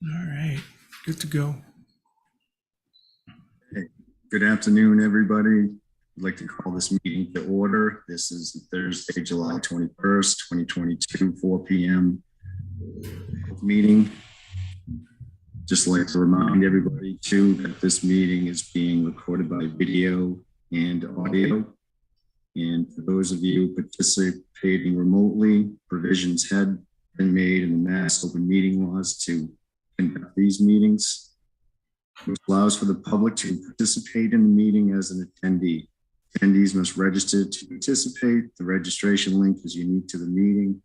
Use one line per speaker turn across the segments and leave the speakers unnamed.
All right, good to go.
Hey, good afternoon, everybody. I'd like to call this meeting to order. This is Thursday, July 21st, 2022, 4 p.m. meeting. Just like to remind everybody too that this meeting is being recorded by video and audio. And for those of you participating remotely, provisions had been made in the Mass Open Meeting Laws to conduct these meetings, which allows for the public to participate in the meeting as an attendee. Attendees must register to participate. The registration link is unique to the meeting.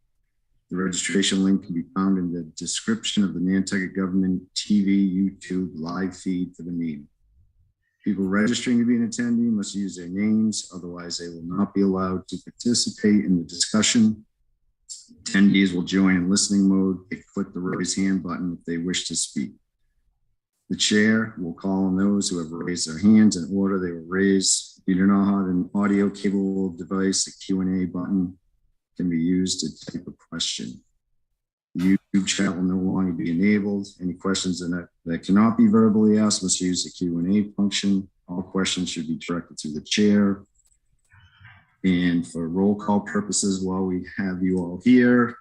The registration link can be found in the description of the Nantucket Government TV YouTube live feed for the meeting. People registering to be an attendee must use their names, otherwise they will not be allowed to participate in the discussion. Attendees will join in listening mode. They click the raise hand button if they wish to speak. The chair will call on those who have raised their hands in order they were raised. If you do not have an audio capable device, the Q&A button can be used to type a question. The YouTube chat will no longer be enabled. Any questions that cannot be verbally asked must use the Q&A function. All questions should be directed to the chair. And for roll call purposes, while we have you all here,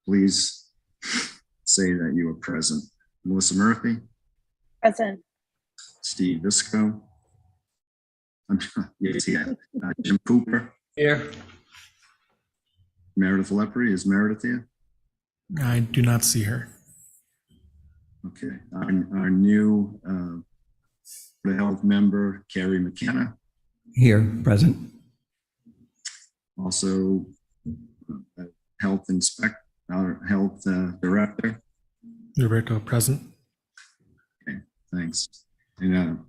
please say that you are present. Melissa Murphy.
Present.
Steve Visco. Yes, yeah. Jim Cooper.
Here.
Meredith Lafrey. Is Meredith here?
I do not see her.
Okay. Our new health member, Carrie McKenna.
Here, present.
Also, health director.
Roberto, present.
Okay, thanks. And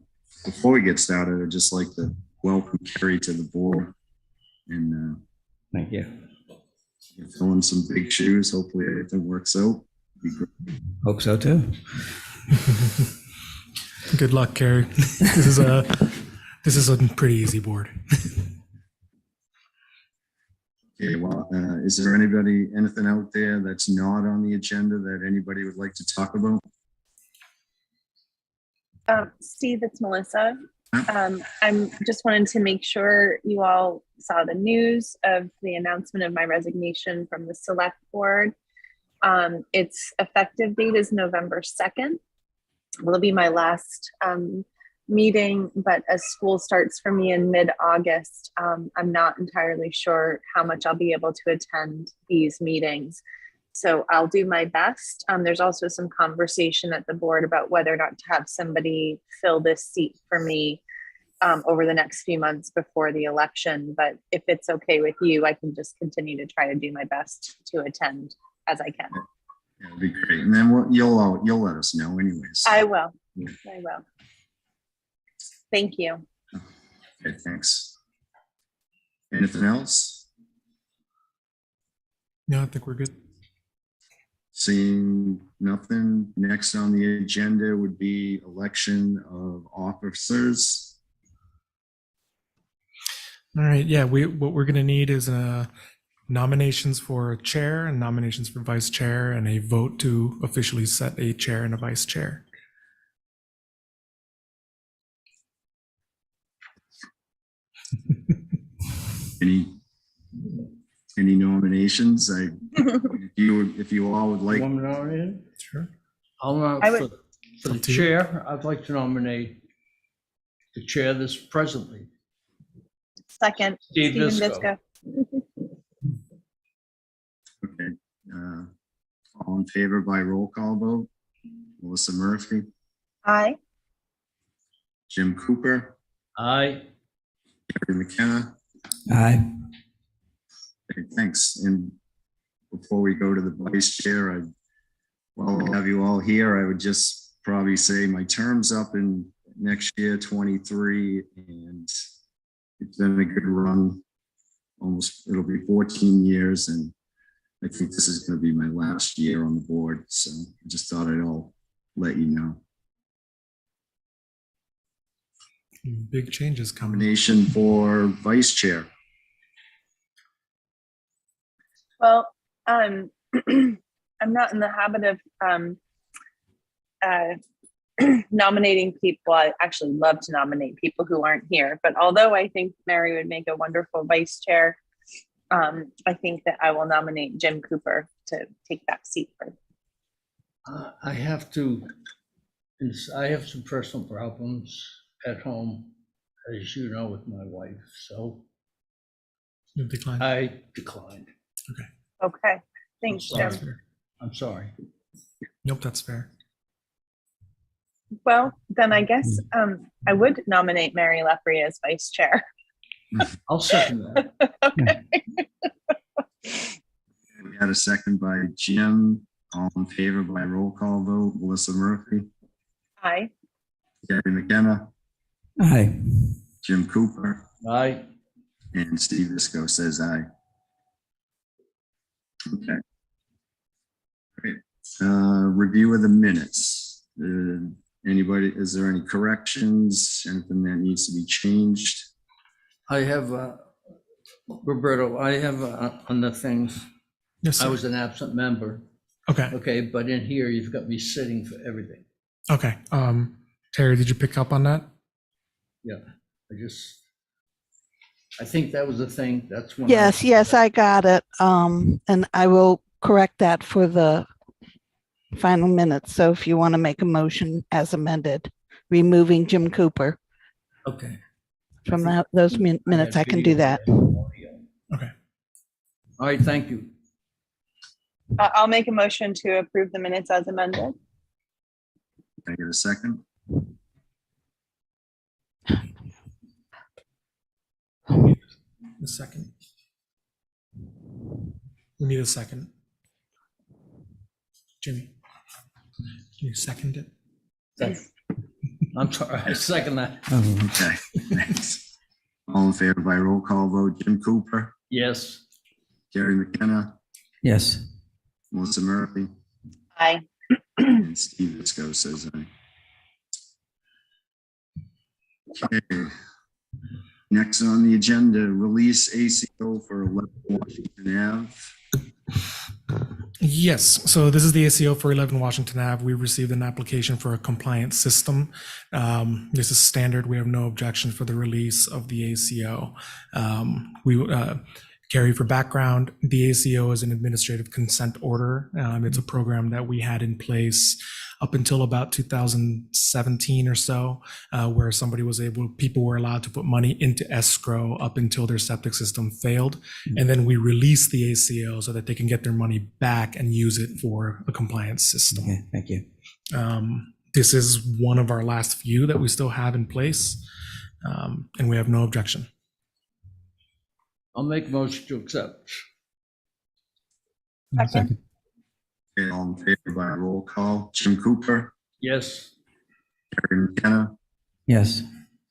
before we get started, I'd just like to welcome Carrie to the board. And
Thank you.
you're filling some big shoes. Hopefully everything works out. Be great.
Hope so too.
Good luck, Carrie. This is a pretty easy board.
Okay, well, is there anything out there that's not on the agenda that anybody would like to talk about?
Steve, it's Melissa. I'm just wanted to make sure you all saw the news of the announcement of my resignation from the select board. Its effective date is November 2nd. Will be my last meeting, but as school starts for me in mid-August, I'm not entirely sure how much I'll be able to attend these meetings. So I'll do my best. There's also some conversation at the board about whether or not to have somebody fill this seat for me over the next few months before the election. But if it's okay with you, I can just continue to try to do my best to attend as I can.
Yeah, that'd be great. And then you'll let us know anyways.
I will.
Yeah.
I will. Thank you.
Okay, thanks. Anything else?
No, I think we're good.
Seeing nothing, next on the agenda would be election of officers.
All right, yeah, what we're gonna need is nominations for chair and nominations for vice chair and a vote to officially set a chair and a vice chair.
Any nominations? If you all would like.
One nominated?
Sure.
For the chair, I'd like to nominate the chair that's presently.
Second,
Steve
Stephen
Visco.
Visco.
Okay. All in favor by roll call vote? Melissa Murphy,
Aye.
Jim Cooper,
Aye.
Carrie McKenna.
Aye.
Okay, thanks. And before we go to the vice chair, while I have you all here, I would just probably say my term's up in next year, 23, and it's been a good run. It'll be 14 years, and I think this is going to be my last year on the board. So I just thought I'd all let you know.
Big changes coming.
Nomination for vice chair.
Well, I'm not in the habit of nominating people. I actually love to nominate people who aren't here, but although I think Mary would make a wonderful vice chair, I think that I will nominate Jim Cooper to take that seat.
I have some personal problems at home, as you know, with my wife, so
You decline.
I declined.
Okay, thanks,
sorry.
That's
Jim.
fair.
I'm sorry.
Nope, that's fair.
Well, then I guess I would nominate Mary Lafrey as vice chair.
I'll second that.
Okay.
We had a second by Jim. All in favor by roll call vote. Melissa Murphy,
Aye.
Gary McKenna,
Aye.
Jim Cooper,
Aye.
and Steve Visco says aye. Okay. Great. Review of the minutes. Anybody, is there any corrections, anything that needs to be changed?
I have, Roberto, I have on the things,
Yes,
I
sir.
was an absent member.
Okay.
Okay, but in here, you've got me sitting for everything.
Okay. Terry, did you pick up on that?
Yeah, I think that was the thing. That's when.
Yes, I got it. And I will correct that for the final minutes. So if you want to make a motion as amended, removing Jim Cooper
Okay.
from those minutes, I can do that.
Okay.
All right, thank you.
I'll make a motion to approve the minutes as amended.
Can I get a second?
A second. We need a second. Jimmy, can you second it?
I'm sorry, I second that.
Okay, thanks. All in favor by roll call vote. Jim Cooper,
Yes.
Gary McKenna,
Yes.
Melissa Murphy,
Aye.
and Steve Visco says aye. Okay. Next on the agenda, release ACO for 11 Washington Ave.
Yes, so this is the ACO for 11 Washington Ave. We received an application for a compliant system. This is standard. We have no objection for the release of the ACO. Gary, for background, the ACO is an administrative consent order. It's a program that we had in place up until about 2017 or so, where people were allowed to put money into escrow up until their septic system failed. And then we released the ACO so that they can get their money back and use it for a compliance system.
Okay, thank you.
This is one of our last few that we still have in place, and we have no objection.
I'll make a motion to accept.
Second.
Okay, all in favor by roll call. Jim Cooper,
Yes.
Gary McKenna,
Yes.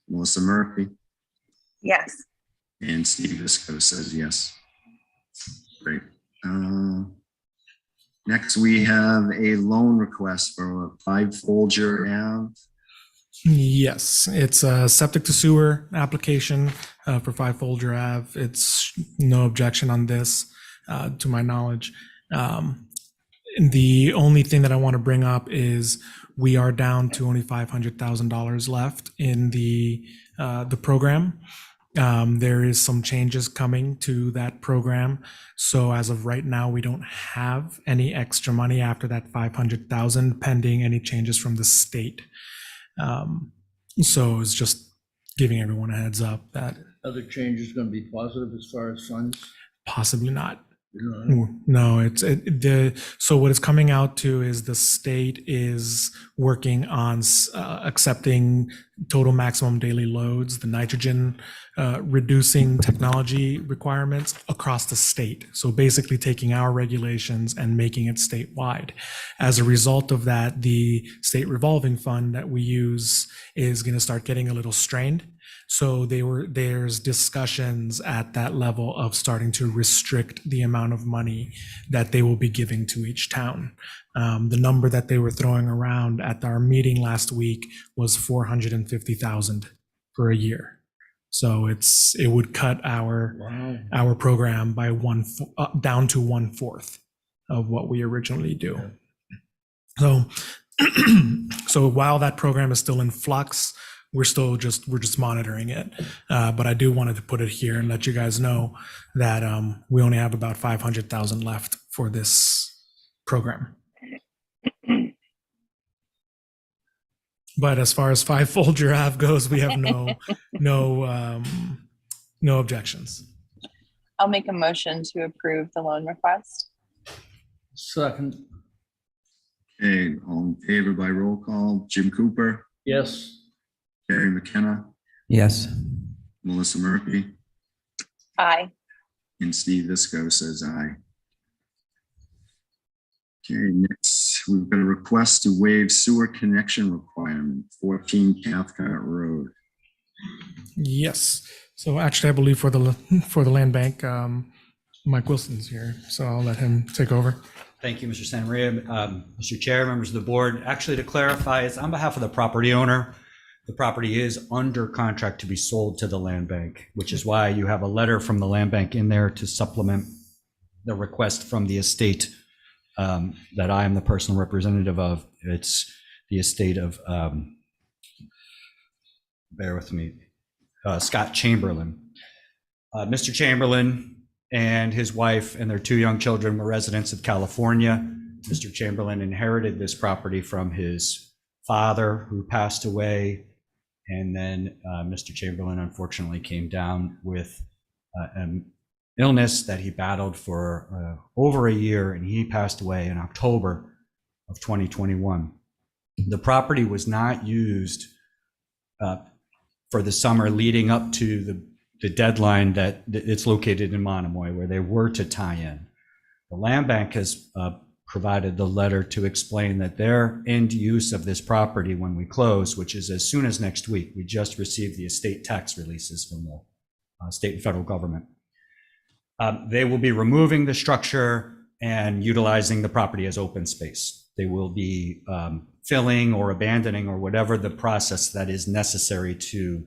Melissa Murphy,
Yes.
and Steve Visco says yes. Great. Next, we have a loan request for 5 Folger Ave.
Yes, it's a septic to sewer application for 5 Folger Ave. It's no objection on this, to my knowledge. The only thing that I want to bring up is we are down to only $500,000 left in the program. There is some changes coming to that program. So as of right now, we don't have any extra money after that 500,000 pending any changes from the state. So it's just giving everyone a heads up that
Other changes going to be positive as far as funds?
possibly not.
You know,
No, so what it's coming out to is the state is working on accepting total maximum daily loads, the nitrogen reducing technology requirements across the state. So basically taking our regulations and making it statewide. As a result of that, the state revolving fund that we use is going to start getting a little strained. So there's discussions at that level of starting to restrict the amount of money that they will be giving to each town. The number that they were throwing around at our meeting last week was 450,000 for a year. So it would cut our
wow.
program by down to 1/4. of what we originally do. So, so while that program is still in flux, we're just monitoring it. But I do wanted to put it here and let you guys know that we only have about 500,000 left for this program. But as far as 5 Folger Ave goes, we have no objections.
I'll make a motion to approve the loan request.
Second,
Okay, all in favor by roll call, Jim Cooper,
yes.
Gary McKenna,
Yes.
Melissa Murphy,
Aye.
and Steve Visco says aye. Okay, next, we've got a request to waive sewer connection requirement, 14 Cathcart Road.
Yes. So actually, I believe for the land bank, Mike Wilson's here, so I'll let him take over.
Thank you, Mr. Santa Maria. Mr. Chair, members of the board, actually to clarify, it's on behalf of the property owner. The property is under contract to be sold to the land bank, which is why you have a letter from the land bank in there to supplement the request from the estate that I am the personal representative of. It's the estate of, bear with me, Scott Chamberlain. Mr. Chamberlain and his wife and their 2 young children were residents of California. Mr. Chamberlain inherited this property from his father, who passed away. And then Mr. Chamberlain unfortunately came down with an illness that he battled for over a year, and he passed away in October of 2021. The property was not used for the summer leading up to the deadline that it's located in Monomoy, where they were to tie in. The land bank has provided the letter to explain that their end use of this property when we close, which is as soon as next week, we just received the estate tax releases from the state and federal government. They will be removing the structure and utilizing the property as open space. They will be filling or abandoning or whatever the process that is necessary to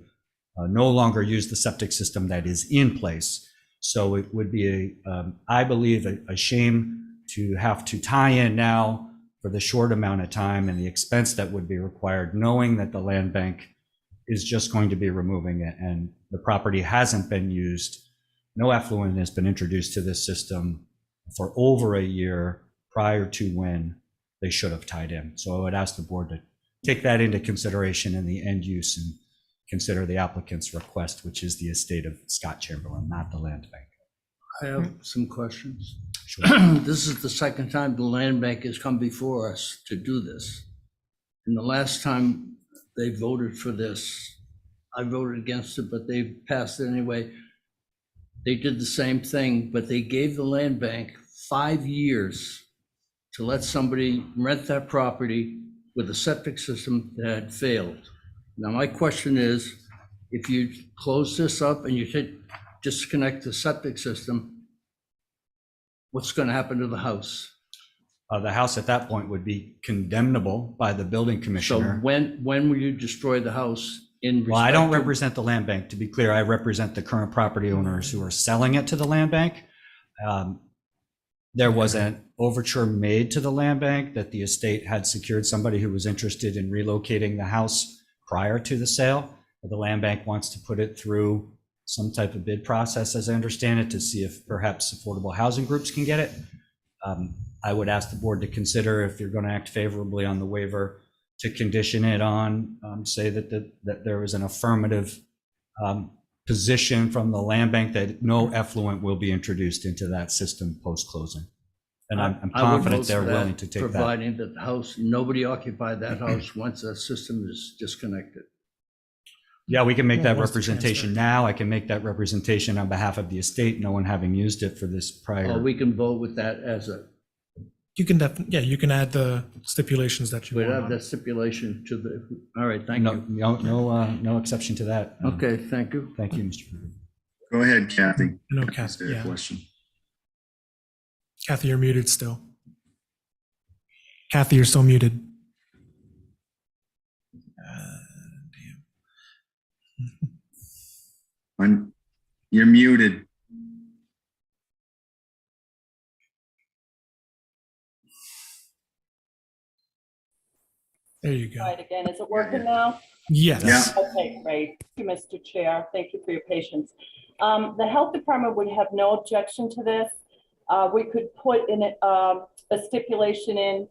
no longer use the septic system that is in place. So it would be, I believe, a shame to have to tie in now for the short amount of time and the expense that would be required, knowing that the land bank is just going to be removing it and the property hasn't been used. No effluent has been introduced to this system for over a year prior to when they should have tied in. So I would ask the board to take that into consideration in the end use and consider the applicant's request, which is the estate of Scott Chamberlain, not the land bank.
I have some questions.
Sure.
This is the second time the land bank has come before us to do this. And the last time they voted for this, I voted against it, but they passed it anyway. They did the same thing, but they gave the land bank 5 years to let somebody rent that property with a septic system that had failed. Now, my question is, if you close this up and you disconnect the septic system, what's going to happen to the house?
The house at that point would be condemnable by the building
So
commissioner.
when will you destroy the house in
Well, I don't
respect to-
represent the land bank. To be clear, I represent the current property owners who are selling it to the land bank. There was an overture made to the land bank that the estate had secured somebody who was interested in relocating the house prior to the sale. The land bank wants to put it through some type of bid process, as I understand it, to see if perhaps affordable housing groups can get it. I would ask the board to consider, if you're going to act favorably on the waiver, to condition it on, say that there is an affirmative position from the land bank that no effluent will be introduced into that system post-closing. And I'm
I would
confident
vote
they're
for that,
willing to take that.
providing that the house, nobody occupied that house once that system is disconnected.
Yeah, we can make that
Once the
representation
transfer.
now. I can make that representation on behalf of the estate, no one having used it for this
Or
prior.
we can vote with that as a,
You can you can add the stipulations that you
we'd
want.
have
on.
that stipulation to the, all right, thank
No,
you.
no exception to that.
Okay, thank you.
Thank you, Mr. President.
Go ahead, Kathy.
No,
Is
Kathy,
there a
yeah.
question?
Kathy, you're muted still. Kathy, you're still muted.
You're muted.
There you go.
Try it again. Is it working now?
Yes.
Yeah.
Okay, great. Thank you, Mr. Chair. Thank you for your patience. The health department would have no objection to this. We could put in a stipulation in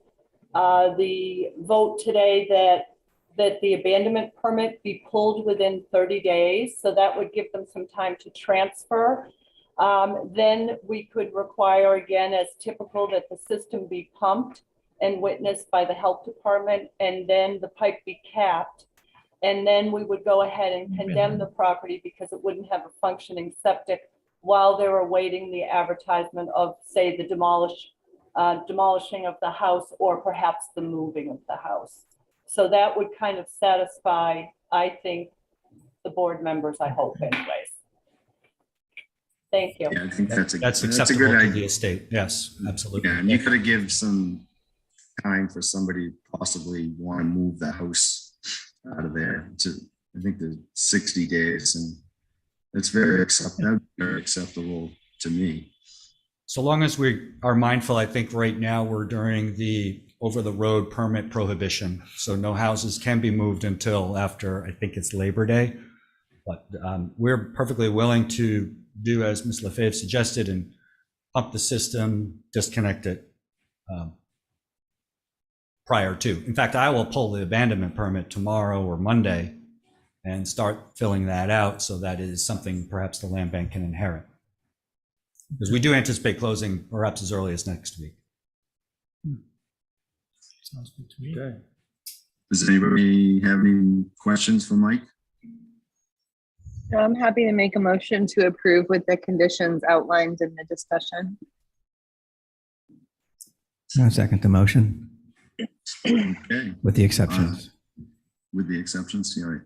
the vote today that the abandonment permit be pulled within 30 days. So that would give them some time to transfer. Then we could require, again, as typical, that the system be pumped and witnessed by the health department, and then the pipe be capped. And then we would go ahead and condemn the property because it wouldn't have a functioning septic while they were awaiting the advertisement of, say, the demolishing of the house, or perhaps the moving of the house. So that would kind of satisfy, I think, the board members, I hope anyways. Thank you.
Yeah, I think that's a
Acceptable
good
to the
idea.
estate. Yes, absolutely.
Yeah, and you could have give some time for somebody to possibly want to move the house out of there to, I think there's 60 days, and that's very acceptable to me.
So long as we are mindful, I think right now we're during the over-the-road permit prohibition. So no houses can be moved until after, I think it's Labor Day. But we're perfectly willing to do as Ms. Lafrey suggested and pump the system, disconnect it prior to. In fact, I will pull the abandonment permit tomorrow or Monday and start filling that out, so that is something perhaps the land bank can inherit. Because we do anticipate closing perhaps as early as next week.
Sounds good to me.
Okay.
Does anybody have any questions for Mike?
So I'm happy to make a motion to approve with the conditions outlined in the discussion.
I second the motion
Okay,
with the exceptions.
with the exceptions, all right.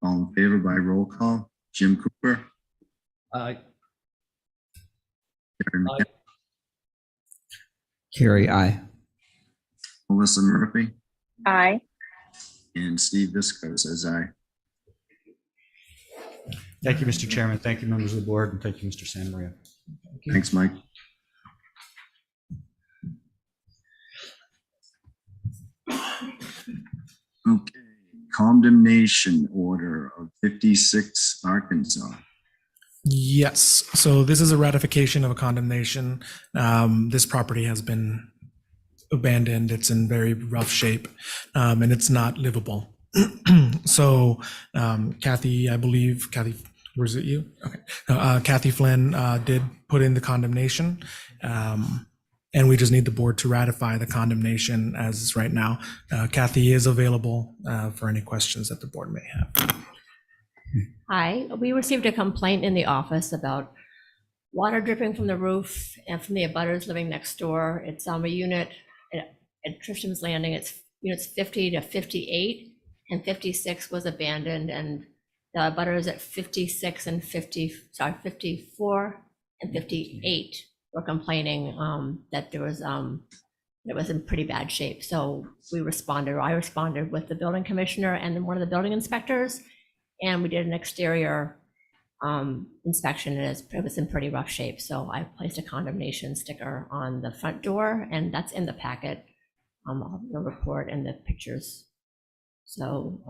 All in favor by roll call, Jim Cooper,
Aye.
Karen
Aye.
Carrie, aye.
Melissa Murphy,
Aye.
and Steve Visco says aye.
Thank you, Mr. Chairman. Thank you, members of the board, and thank you, Mr. Santamaria.
Thanks, Mike. Okay, condemnation order of 56 Arkansas.
Yes, so this is a ratification of a condemnation. This property has been abandoned. It's in very rough shape, and it's not livable. So Kathy, I believe, Kathy, was it you? Okay. Kathy Flynn did put in the condemnation, and we just need the board to ratify the condemnation as is right now. Kathy is available for any questions that the board may have.
Hi, we received a complaint in the office about water dripping from the roof and from the abutters living next door. It's a unit at Trisham's Landing. It's units 50 to 58, and 56 was abandoned, and the abutters at 56 and 54 and 58 were complaining that there was it was in pretty bad shape. So we responded, or I responded with the building commissioner and then one of the building inspectors, and we did an exterior inspection, and it was in pretty rough shape. So I placed a condemnation sticker on the front door, and that's in the packet, the report and the pictures. So,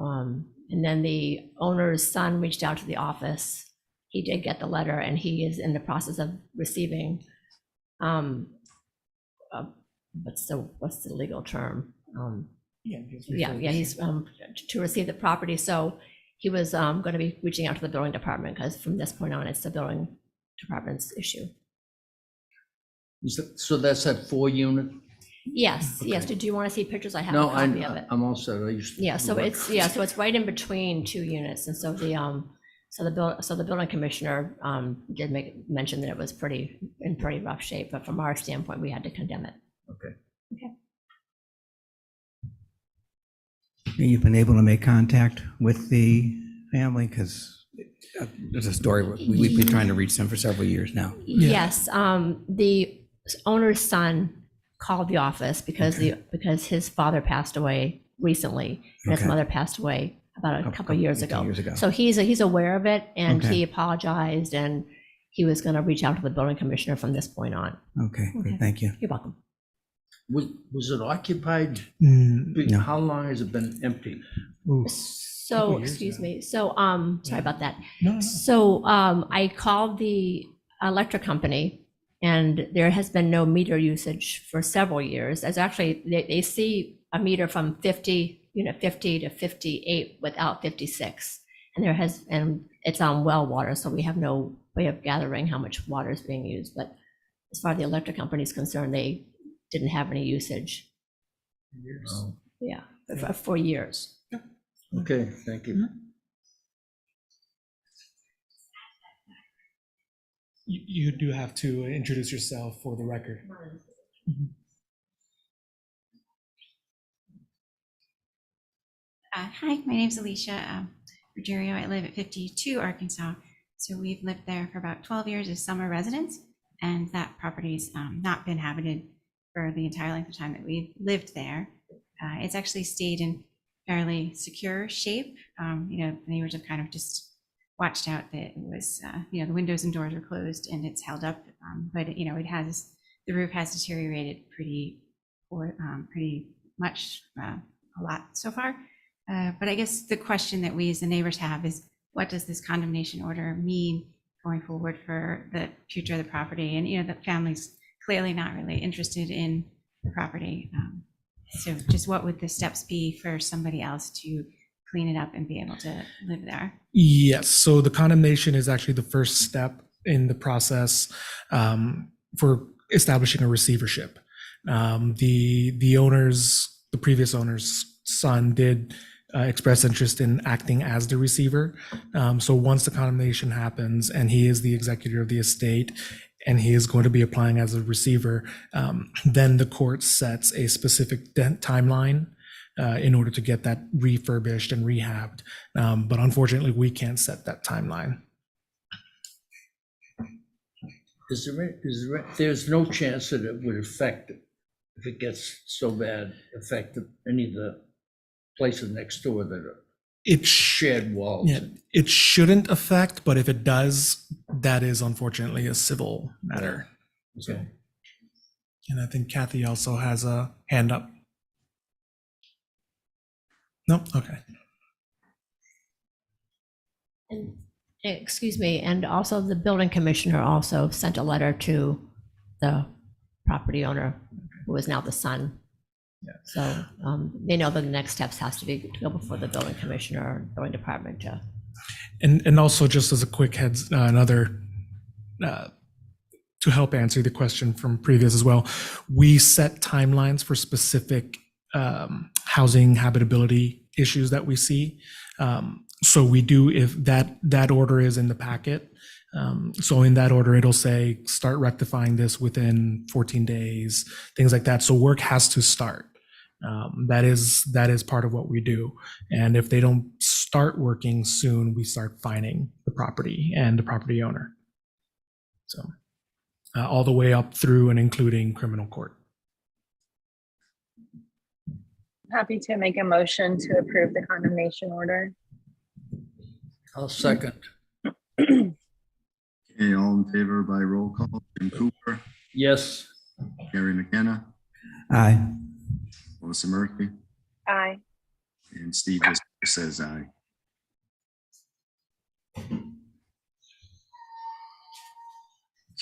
and then the owner's son reached out to the office. He did get the letter, and he is in the process of receiving, what's the legal term? He's to receive the property. So he was going to be reaching out to the building department, because from this point on, it's the building department's issue.
So that's that 4-unit?
Yes,
Okay.
yes. Did you want to see pictures? I have
No,
a copy of it.
I'm all set. I used to.
Yeah, so it's right in between 2 units, and so the building commissioner did mention that it was in pretty rough shape, but from our standpoint, we had to condemn it.
Okay.
You've been able to make contact with the family, because there's a story, we've been trying to reach them for several years now.
Yeah.
Yes, the owner's son called the office because his father passed away recently, and his
Okay.
mother passed away about a couple years ago.
Years ago.
So he's aware of it, and
Okay.
he apologized, and he was going to reach out to the building commissioner from this point on.
Okay,
Okay.
great, thank you.
You're welcome.
Was it occupied?
No.
How long has it been empty?
Ooh,
So,
Couple years
excuse
now.
me. So, sorry about that.
no.
So, I called the electric company and there has been no meter usage for several years. As actually, they see a meter from 50, 50 to 58 without 56. And it's on well water, so we have no way of gathering how much water is being used. But as far as the electric company is concerned, they didn't have any usage.
Oh,
Yeah, for years.
okay, thank you.
You do have to introduce yourself for the record.
Hi, my name's Alicia Ruggiero. I live at 52 Arkansas. So we've lived there for about 12 years as summer residents, and that property's not been habited for the entire length of time that we've lived there. It's actually stayed in fairly secure shape. The neighbors have kind of just watched out that it was, the windows and doors were closed and it's held up. But the roof has deteriorated pretty much, a lot so far. But I guess the question that we as the neighbors have is, what does this condemnation order mean going forward for the future of the property? And, the family's clearly not really interested in the property. So just what would the steps be for somebody else to clean it up and be able to live there?
Yes, so the condemnation is actually the first step in the process for establishing a receivership. The previous owner's son did express interest in acting as the receiver. So once the condemnation happens and he is the executor of the estate and he is going to be applying as a receiver, then the court sets a specific timeline in order to get that refurbished and rehabbed. But unfortunately, we can't set that timeline.
There's no chance that it would affect, if it gets so bad, affect any of the places next door that are shared walls?
Yeah, it shouldn't affect, but if it does, that is unfortunately a civil matter.
Okay.
And I think Kathy also has a hand up. No? Okay.
And, excuse me, and also the building commissioner also sent a letter to the property owner, who is now the son.
Yeah.
So they know that the next steps has to go before the building commissioner or building department.
And also, just as a quick heads, to help answer the question from previous as well, we set timelines for specific housing habitability issues that we see. So we do, if that order is in the packet. So in that order, it'll say, start rectifying this within 14 days, things like that. So work has to start. That is part of what we do. And if they don't start working soon, we start fining the property and the property owner. So all the way up through and including criminal court.
Happy to make a motion to approve the condemnation order.
I'll second.
Okay, all in favor by roll call, Jim Cooper,
Yes.
Gary McKenna,
Aye.
Melissa Murphy,
Aye.
and Steve just says aye.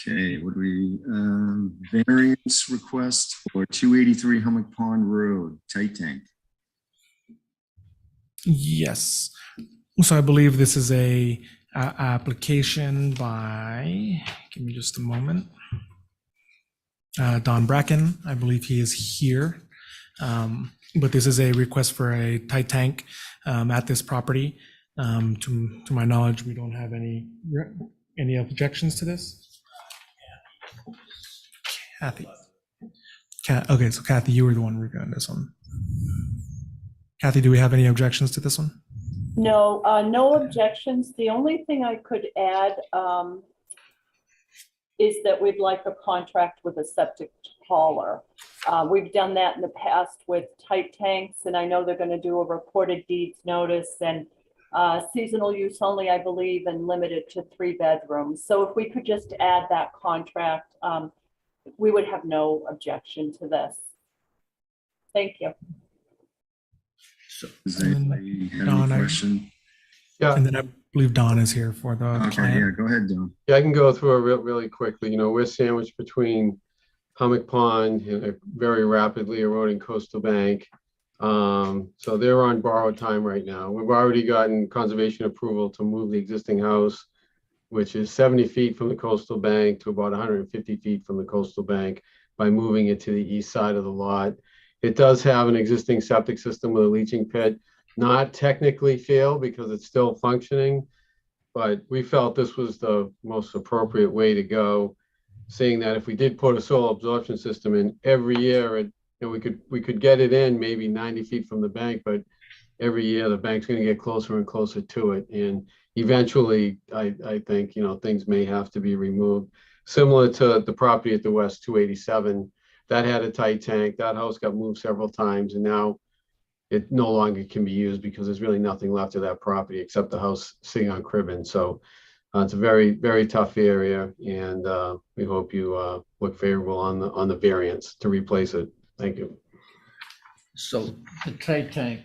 Okay, what do we, variance request for 283 Hummock Pond Road, tight tank.
Yes. So I believe this is a application by, give me just a moment. Don Bracken, I believe he is here. But this is a request for a tight tank at this property. To my knowledge, we don't have any objections to this. Kathy. Okay, so Kathy, you were the one reviewing this one. Kathy, do we have any objections to this one?
No, no objections. The only thing I could add is that we'd like a contract with a septic hauler. We've done that in the past with tight tanks, and I know they're going to do a recorded deeds notice and seasonal use only, I believe, and limited to 3 bedrooms. So if we could just add that contract, we would have no objection to this. Thank you.
Does
And then
anybody have
Don,
any
I-
question?
Yeah,
And then I believe Don is here for the
Okay, yeah,
client.
go ahead, Don.
yeah, I can go through it really quickly. You know, we're sandwiched between Hummock Pond and a very rapidly eroding coastal bank. So they're on borrowed time right now. We've already gotten conservation approval to move the existing house, which is 70 feet from the coastal bank to about 150 feet from the coastal bank by moving it to the east side of the lot. It does have an existing septic system with a leaching pit, not technically failed because it's still functioning, but we felt this was the most appropriate way to go, seeing that if we did put a soil absorption system in every year, we could get it in maybe 90 feet from the bank, but every year the bank's going to get closer and closer to it, and eventually I think, you know, things may have to be removed. Similar to the property at the West 287, that had a tight tank. That house got moved several times, and now it no longer can be used because there's really nothing left of that property except the house sitting on Cribben. So it's a very, very tough area, and we hope you look favorable on the variance to replace it. Thank you.
So the tight tank,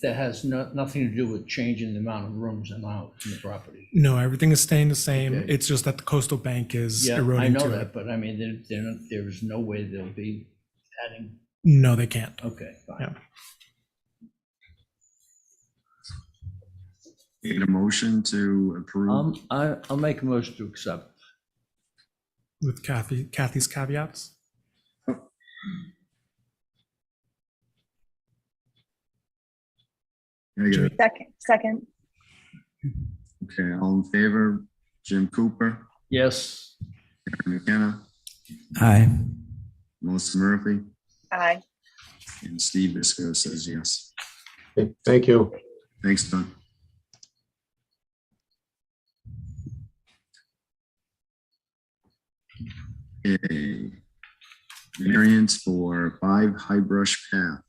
that has nothing to do with changing the amount of rooms allowed in the property.
No, everything is staying the same.
Okay.
It's just that the coastal bank is
Yeah, I
eroding
know
to
that,
it.
but I mean, there's no way they'll be adding,
No, they can't.
okay, fine.
Yeah.
Need a motion to approve?
I'll make a motion to accept.
With Kathy's caveats.
Can I get it?
Second.
Okay, all in favor? Jim Cooper,
Yes,
Karen McKenna,
Aye.
Melissa Murphy,
Aye.
and Steve Bisco says yes.
Okay, thank you.
Thanks, Don. Okay. Variance for 5 High Brush Path,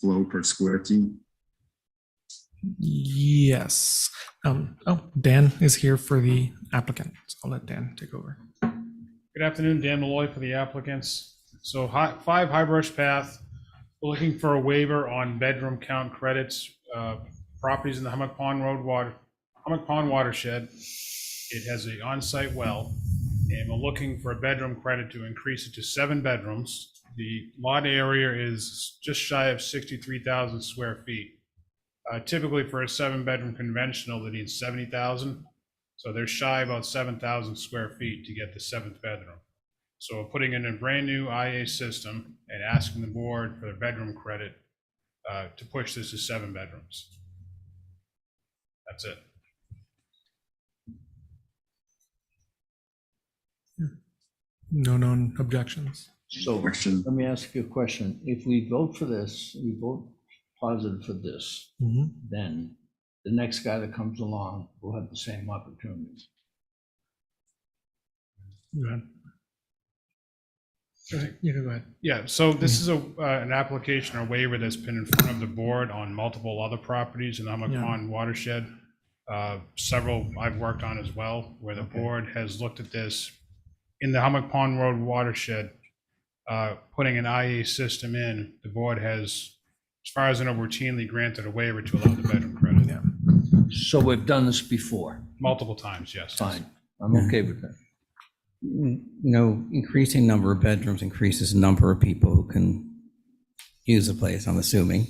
flow per square feet.
Yes. Dan is here for the applicant. So I'll let Dan take over.
Good afternoon, Dan Malloy for the applicants. So 5 High Brush Path, we're looking for a waiver on bedroom count credits, properties in the Hummock Pond watershed. It has an on-site well, and we're looking for a bedroom credit to increase it to 7 bedrooms. The lot area is just shy of 63,000 square feet. Typically for a 7-bedroom conventional, they need 70,000. So they're shy about 7,000 square feet to get the 7th bedroom. So we're putting in a brand new IA system and asking the board for the bedroom credit to push this to 7 bedrooms. That's it.
No known objections.
so
Question.
let me ask you a question. If we vote for this, we vote positive for this,
Mhm.
then the next guy that comes along will have the same opportunities.
Go ahead. Yeah, go ahead.
Yeah, so this is an application or waiver that's been in front of the board on multiple other properties in the Hummock
Yeah.
Pond watershed. Several I've worked on as well, where the board has looked at this in the Hummock Pond Road watershed, putting an IA system in. The board has, as far as I know, routinely granted a waiver to allow the bedroom credit.
Yeah.
So we've done this before.
Multiple times, yes.
Fine, I'm okay with that.
You know, increasing number of bedrooms increases the number of people who can use the place, I'm assuming.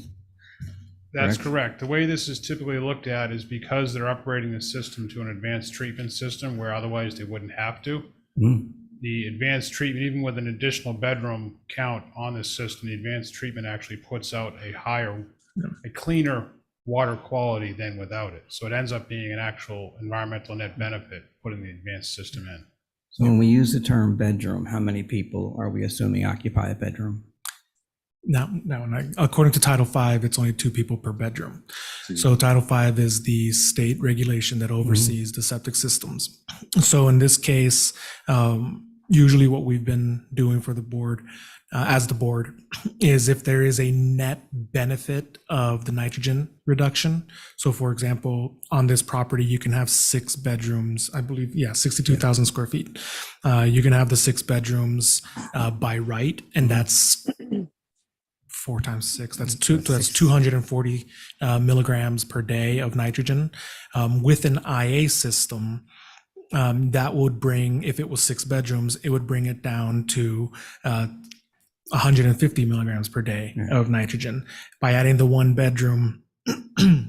That's
Correct.
correct. The way this is typically looked at is because they're upgrading the system to an advanced treatment system where otherwise they wouldn't have to.
Mhm.
The advanced treatment, even with an additional bedroom count on this system, the advanced treatment actually puts out a cleaner water quality than without it. So it ends up being an actual environmental net benefit putting the advanced system in.
So when we use the term bedroom, how many people are we assuming occupy a bedroom?
Now, according to Title V, it's only 2 people per bedroom. So Title V is the state regulation that oversees the septic systems. So in this case, usually what we've been doing for the board, as the board, is if there is a net benefit of the nitrogen reduction. So for example, on this property, you can have 6 bedrooms, I believe, 62,000 square feet. You can have the 6 bedrooms by right, and that's 4 times 6. That's 240 milligrams per day of nitrogen. With an IA system, that would bring, if it was 6 bedrooms, it would bring it down to 150 milligrams per day of nitrogen. By adding the 1 bedroom,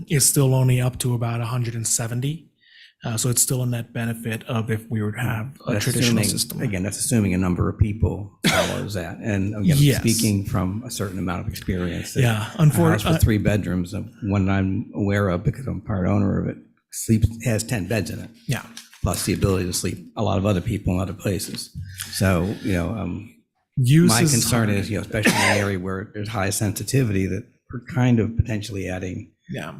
it's still only up to about 170. So it's still a net benefit of if we were to have a
That's
traditional
assuming-
system.
Again, that's assuming a number of people follows that. And again,
Yes.
speaking from a certain amount of experience.
Yeah,
A house with
unfortunately,
3 bedrooms, one I'm aware of because I'm part owner of it, has 10 beds in it,
yeah.
plus the ability to sleep a lot of other people in other places. So,
Use
my
is
concern
hard.
is, especially in an area where there's high sensitivity, that we're kind of potentially adding,
Yeah.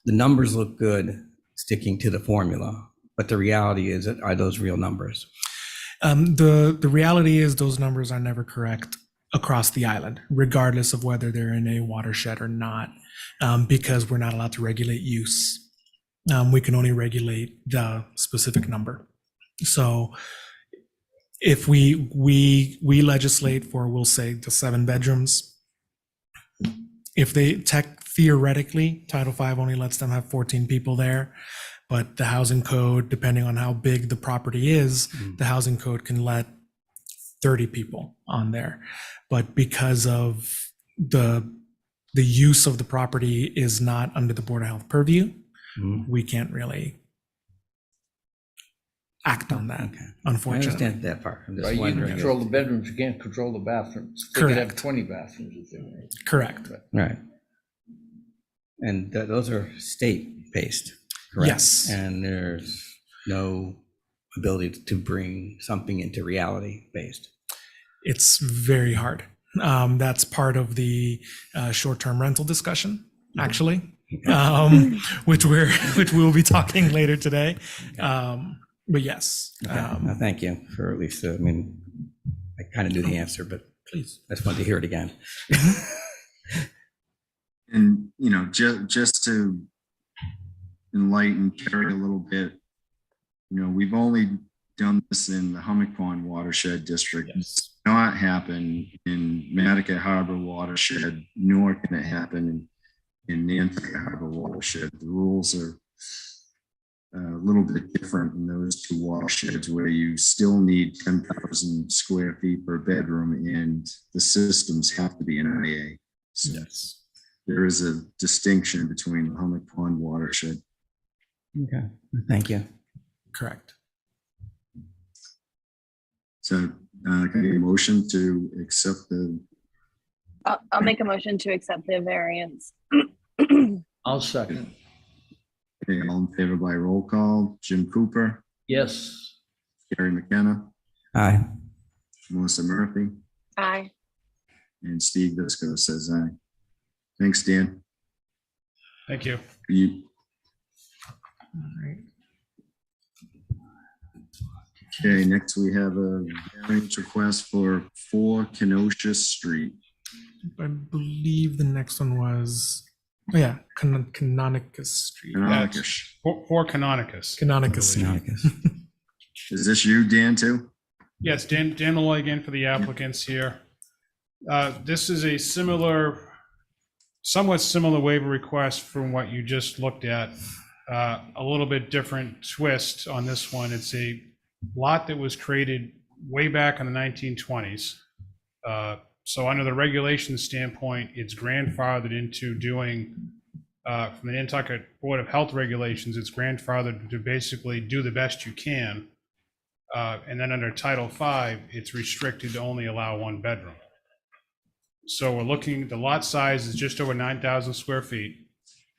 the numbers look good sticking to the formula, but the reality is, are those real numbers?
The reality is those numbers are never correct across the island, regardless of whether they're in a watershed or not, because we're not allowed to regulate use. We can only regulate the specific number. So if we legislate for, we'll say, the 7 bedrooms, if they theoretically, Title V only lets them have 14 people there, but the housing code, depending on how big the property is, the housing code can let 30 people on there. But because of the use of the property is not under the Board of Health purview, we can't really act on that,
Okay. I
unfortunately.
understand that part. I'm just
Right, you can
wondering.
control the bedrooms, you can't control the bathrooms. They could have
Correct.
20 bathrooms if they want.
Correct.
Right. And those are state-based, correct?
Yes.
And there's no ability to bring something into reality-based.
It's very hard. That's part of the short-term rental discussion, actually, which we'll be talking later today. But yes,
No, thank you for at least, I kind of knew the answer, but
please.
I just wanted to hear it again.
And, just to enlighten Terry a little bit, we've only done this in the Hummock Pond Watershed District.
Yes.
It's not happen in Nantucket Harbor Watershed, nor can it happen in Nantucket Harbor Watershed. The rules are a little bit different in those 2 watersheds, where you still need 10,000 square feet per bedroom, and the systems have to be in IA. So
Yes.
there is a distinction between the Hummock Pond watershed.
Okay, thank you.
Correct.
So can I get a motion to accept the,
I'll make a motion to accept the variance.
I'll second.
okay, all in favor by roll call? Jim Cooper,
Yes.
Gary McKenna,
Aye.
Melissa Murphy,
Aye.
and Steve Visco says aye. Thanks, Dan.
Thank you.
You,
All right.
okay, next we have a variance request for 4 Kenosha Street.
I believe the next one was, Canonicus Street.
Canonicus.
For Canonicus.
Canonicus Street.
Canonicus.
Is this you, Dan, too?
Yes, Dan Malloy again for the applicants here. This is a somewhat similar waiver request from what you just looked at. A little bit different twist on this one. It's a lot that was created way back in the 1920s. So under the regulation standpoint, it's grandfathered into doing, from the Nantucket Board of Health Regulations, it's grandfathered to basically do the best you can. And then under Title V, it's restricted to only allow 1 bedroom. So we're looking, the lot size is just over 9,000 square feet.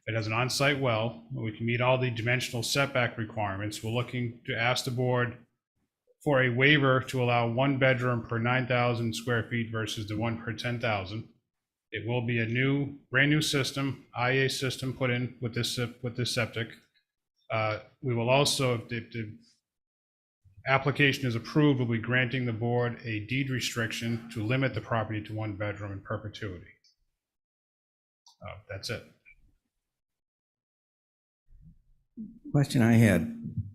It has an on-site well. We can meet all the dimensional setback requirements. We're looking to ask the board for a waiver to allow 1 bedroom per 9,000 square feet versus the 1 per 10,000. It will be a brand new system, IA system put in with this septic. We will also, if the application is approved, we'll be granting the board a deed restriction to limit the property to 1 bedroom in perpetuity. That's it.
Question I had,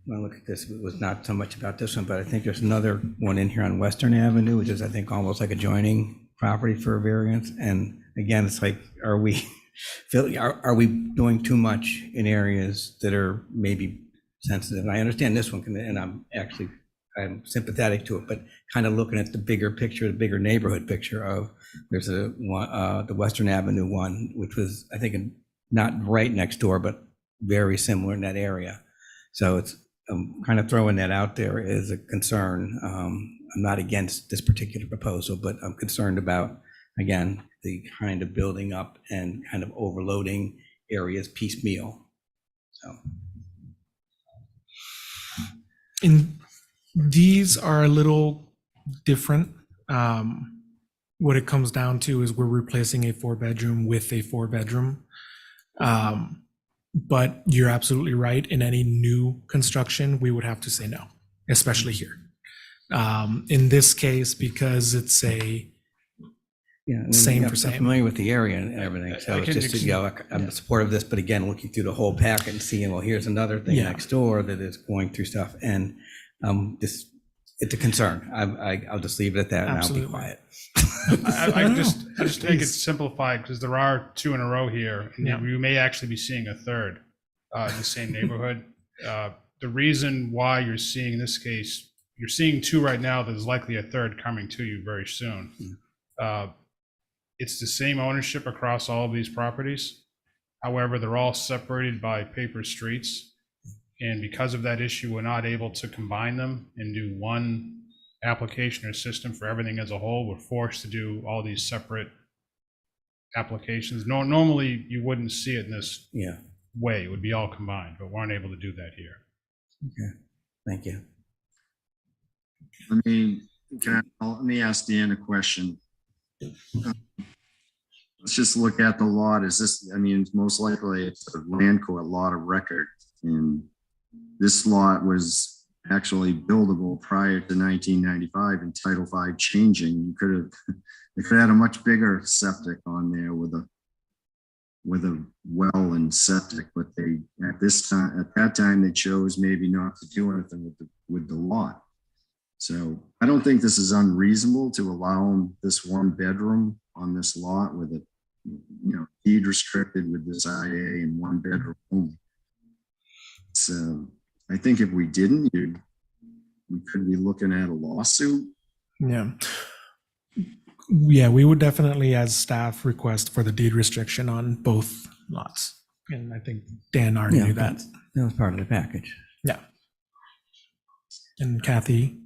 when I look at this, it was not so much about this one, but I think there's another one in here on Western Avenue, which is, I think, almost like adjoining property for a variance. And again, it's like, are we doing too much in areas that are maybe sensitive? And I understand this one, and I'm sympathetic to it, but kind of looking at the bigger picture, the bigger neighborhood picture of, there's the Western Avenue one, which was, I think, not right next door, but very similar in that area. So I'm kind of throwing that out there as a concern. I'm not against this particular proposal, but I'm concerned about, again, the kind of building up and kind of overloading areas piecemeal. So.
And these are a little different. What it comes down to is we're replacing a 4-bedroom with a 4-bedroom. But you're absolutely right. In any new construction, we would have to say no, especially here. In this case, because it's same for same.
I'm familiar with the area and everything, so it's just, I'm supportive of this, but again, looking through the whole packet and seeing, well, here's another thing next door that is going through stuff, and it's a concern. I'll just leave it at that.
Absolutely.
And I'll be quiet.
I just make it simplified, because there are 2 in a row here, and you may actually be seeing a third in the same neighborhood. The reason why you're seeing, in this case, you're seeing 2 right now, there's likely a third coming to you very soon. It's the same ownership across all of these properties. However, they're all separated by paper streets. And because of that issue, we're not able to combine them and do one application or system for everything as a whole. We're forced to do all these separate applications. Normally, you wouldn't see it in this way. It would be all combined, but we're unable to do that here.
Okay, thank you.
Let me ask Dan a question. Let's just look at the lot. It's most likely it's a land court lot of record. And this lot was actually buildable prior to 1995 and Title V changing. They could have had a much bigger septic on there with a well and septic, but at that time they chose maybe not to do anything with the lot. So I don't think this is unreasonable to allow this 1-bedroom on this lot with it, deed restricted with this IA and 1-bedroom only. So I think if we didn't, we could be looking at a lawsuit.
Yeah, we would definitely, as staff, request for the deed restriction on both lots. And I think Dan already knew that.
That was part of the package.
Yeah. And Kathy?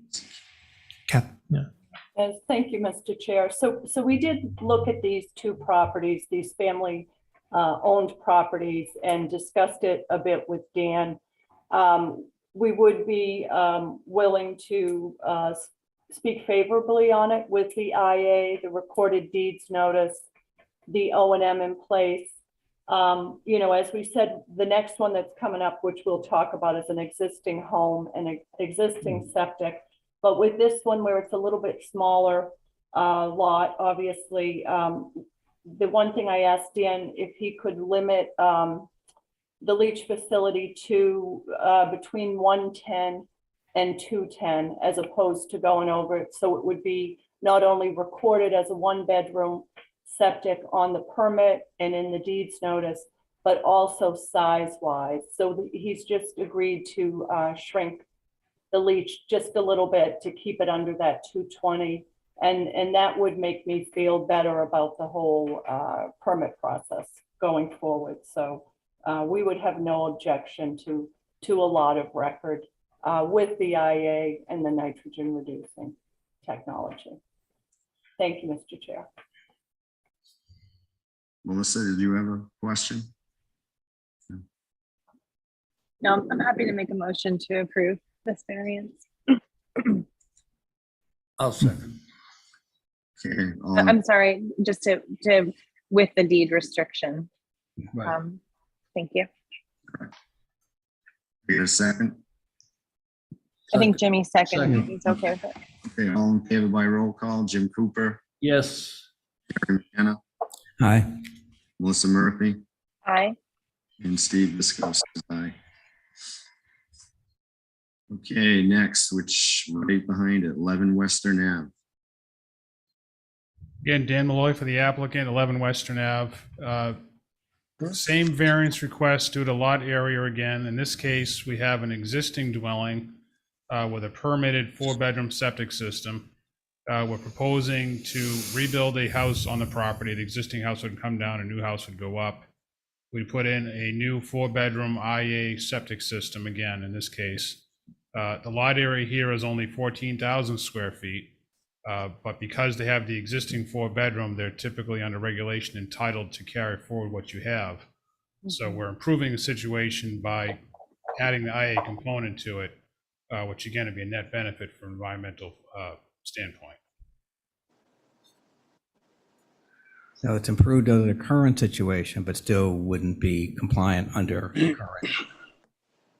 Yes, thank you, Mr. Chair. So we did look at these 2 properties, these family owned properties, and discussed it a bit with Dan. We would be willing to speak favorably on it with the IA, the recorded deeds notice, the O&M in place. As we said, the next one that's coming up, which we'll talk about, is an existing home and an existing septic. But with this one, where it's a little bit smaller lot, obviously, the one thing I asked Dan if he could limit the leach facility to between 110 and 210, as opposed to going over it. So it would be not only recorded as a 1-bedroom septic on the permit and in the deeds notice, but also size-wise. So he's just agreed to shrink the leach just a little bit to keep it under that 220. And that would make me feel better about the whole permit process going forward. So we would have no objection to a lot of record with the IA and the nitrogen reducing technology. Thank you, Mr. Chair.
Melissa, did you have a question?
No, I'm happy to make a motion to approve this variance.
I'll second.
Okay.
I'm sorry, just to with the deed restriction.
Right.
Thank you.
Wait a second.
I think Jimmy seconded.
Second.
He's okay with it.
Okay, all in favor by roll call. Jim Cooper,
Yes.
Gary McKenna,
Hi.
Melissa Murphy,
Aye.
and Steve Visco says aye. Okay, next, which right behind it, 11 Western Ave.
Again, Dan Malloy for the applicant, 11 Western Ave. Same variance request due to lot area again. In this case, we have an existing dwelling with a permitted 4-bedroom septic system. We're proposing to rebuild a house on the property. The existing house would come down, a new house would go up. We put in a new 4-bedroom IA septic system again, in this case. The lot area here is only 14,000 square feet. But because they have the existing 4-bedroom, they're typically under regulation entitled to carry forward what you have. So we're improving the situation by adding the IA component to it, which again would be a net benefit from an environmental standpoint.
So it's improved over the current situation, but still wouldn't be compliant under the current.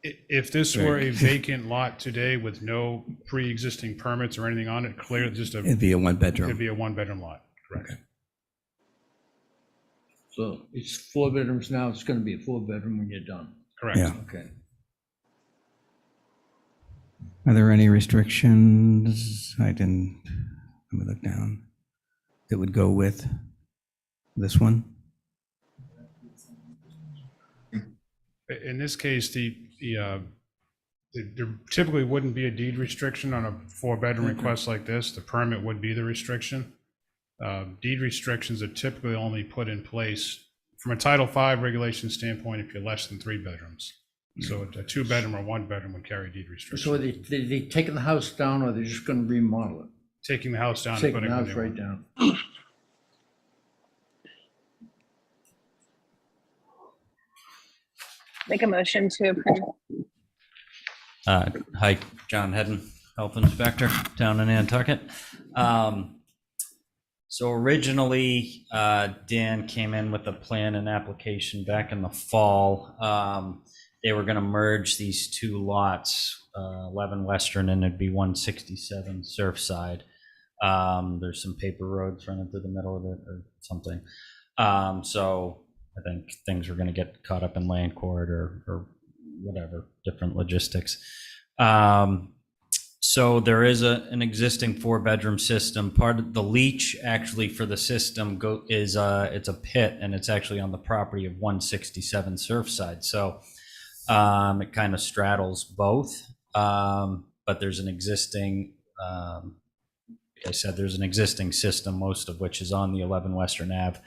If this were a vacant lot today with no pre-existing permits or anything on it, clear, just
It'd be a 1-bedroom.
It'd be a 1-bedroom lot, correct?
Okay.
So it's 4 bedrooms now, it's gonna be a 4-bedroom when you're done.
Correct.
Yeah.
Okay.
Are there any restrictions? Let me look down. That would go with this one?
In this case, there typically wouldn't be a deed restriction on a 4-bedroom request like this. The permit would be the restriction. Deed restrictions are typically only put in place from a Title V regulation standpoint if you're less than 3 bedrooms. So a 2-bedroom or 1-bedroom would carry deed restriction.
So they taking the house down, or they're just gonna remodel it?
Taking the house down and
Taking
putting
the
a
house
new
right
one.
down.
Make a motion to approve.
Hi, John Hedden, Health Inspector down in Nantucket. So originally, Dan came in with a plan and application back in the fall. They were going to merge these 2 lots, 11 Western, and it'd be 167 Surfside. There's some paper roads running through the middle of it or something. So I think things were going to get caught up in land court or whatever, different logistics. So there is an existing 4-bedroom system. Part of the leach actually for the system is it's a pit, and it's actually on the property of 167 Surfside. So it kind of straddles both. But there's an existing, like I said, there's an existing system, most of which is on the 11 Western Ave.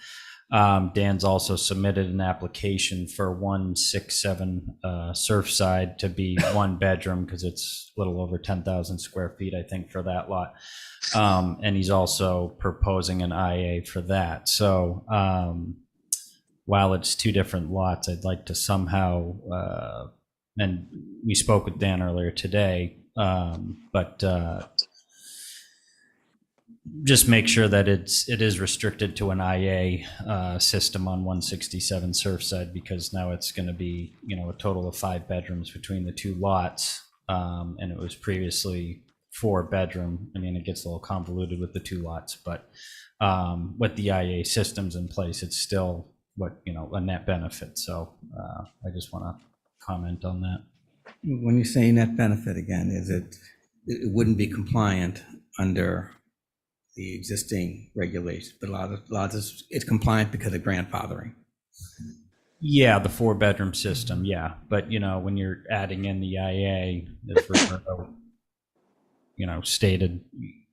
Dan's also submitted an application for 167 Surfside to be 1-bedroom because it's a little over 10,000 square feet, I think, for that lot. And he's also proposing an IA for that. So while it's 2 different lots, I'd like to somehow, and we spoke with Dan earlier today, but just make sure that it is restricted to an IA system on 167 Surfside, because now it's going to be, a total of 5 bedrooms between the 2 lots, and it was previously 4-bedroom. I mean, it gets a little convoluted with the 2 lots, but with the IA systems in place, it's still a net benefit. So I just want to comment on that.
When you say net benefit again, is it wouldn't be compliant under the existing regulations, but a lot of it's compliant because of grandfathering.
Yeah, the 4-bedroom system, yeah. But, when you're adding in the IA, as Roberto, stated,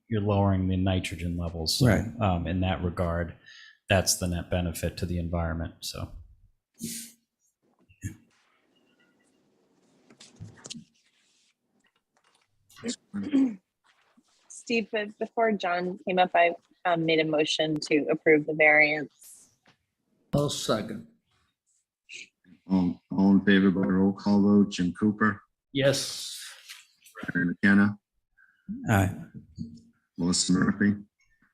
you're lowering the nitrogen levels. So,
right.
In that regard, that's the net benefit to the environment, so.
Steve, before John came up, I made a motion to approve the variance.
I'll second.
All in favor by roll call vote, Jim Cooper,
Yes.
Larry McKenna,
Aye.
Melissa Murphy,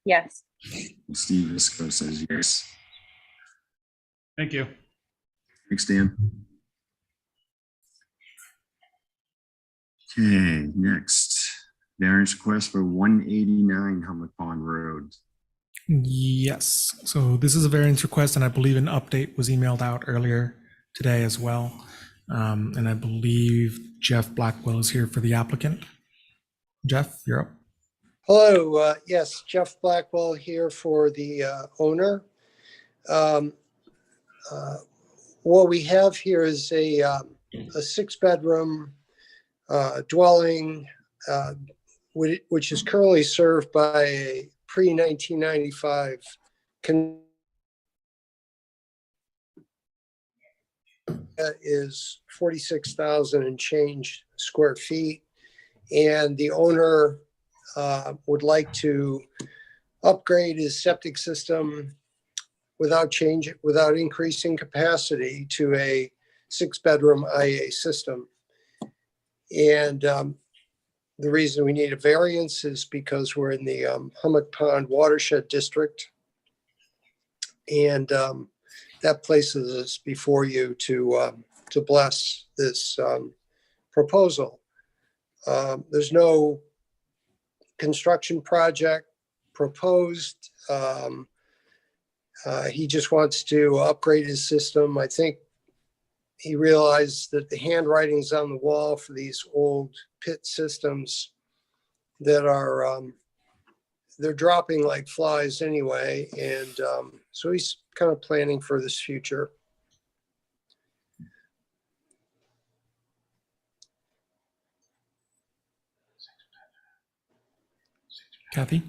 Yes.
and Steve Visco says yes.
Thank you.
Thanks, Dan. Okay, next, variance request for 189 Hummock Pond Road.
Yes, so this is a variance request, and I believe an update was emailed out earlier today as well. And I believe Jeff Blackwell is here for the applicant. Jeff, you're up.
Hello, yes, Jeff Blackwell here for the owner. Um, What we have here is a 6-bedroom dwelling, which is currently served by a pre-1995 is 46,000 and change square feet. And the owner would like to upgrade his septic system without increasing capacity to a 6-bedroom IA system. And the reason we need a variance is because we're in the Hummock Pond Watershed District. And that places us before you to bless this proposal. There's no construction project proposed. He just wants to upgrade his system. I think he realized that the handwriting's on the wall for these old pit systems that are, they're dropping like flies anyway. And so he's kind of planning for this future.
Kathy?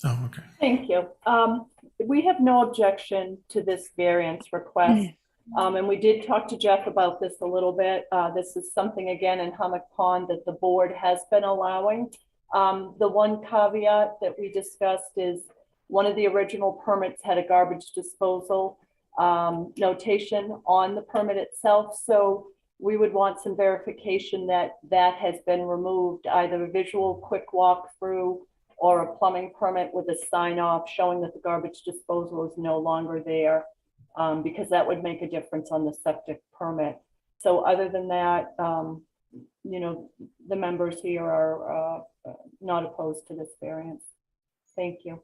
Oh, okay.
Thank you. We have no objection to this variance request. And we did talk to Jeff about this a little bit. This is something, again, in Hummock Pond that the board has been allowing. The one caveat that we discussed is one of the original permits had a garbage disposal notation on the permit itself. So we would want some verification that that has been removed, either a visual quick walkthrough or a plumbing permit with a sign off showing that the garbage disposal is no longer there, because that would make a difference on the septic permit. So other than that, you know, the members here are not opposed to this variance. Thank you.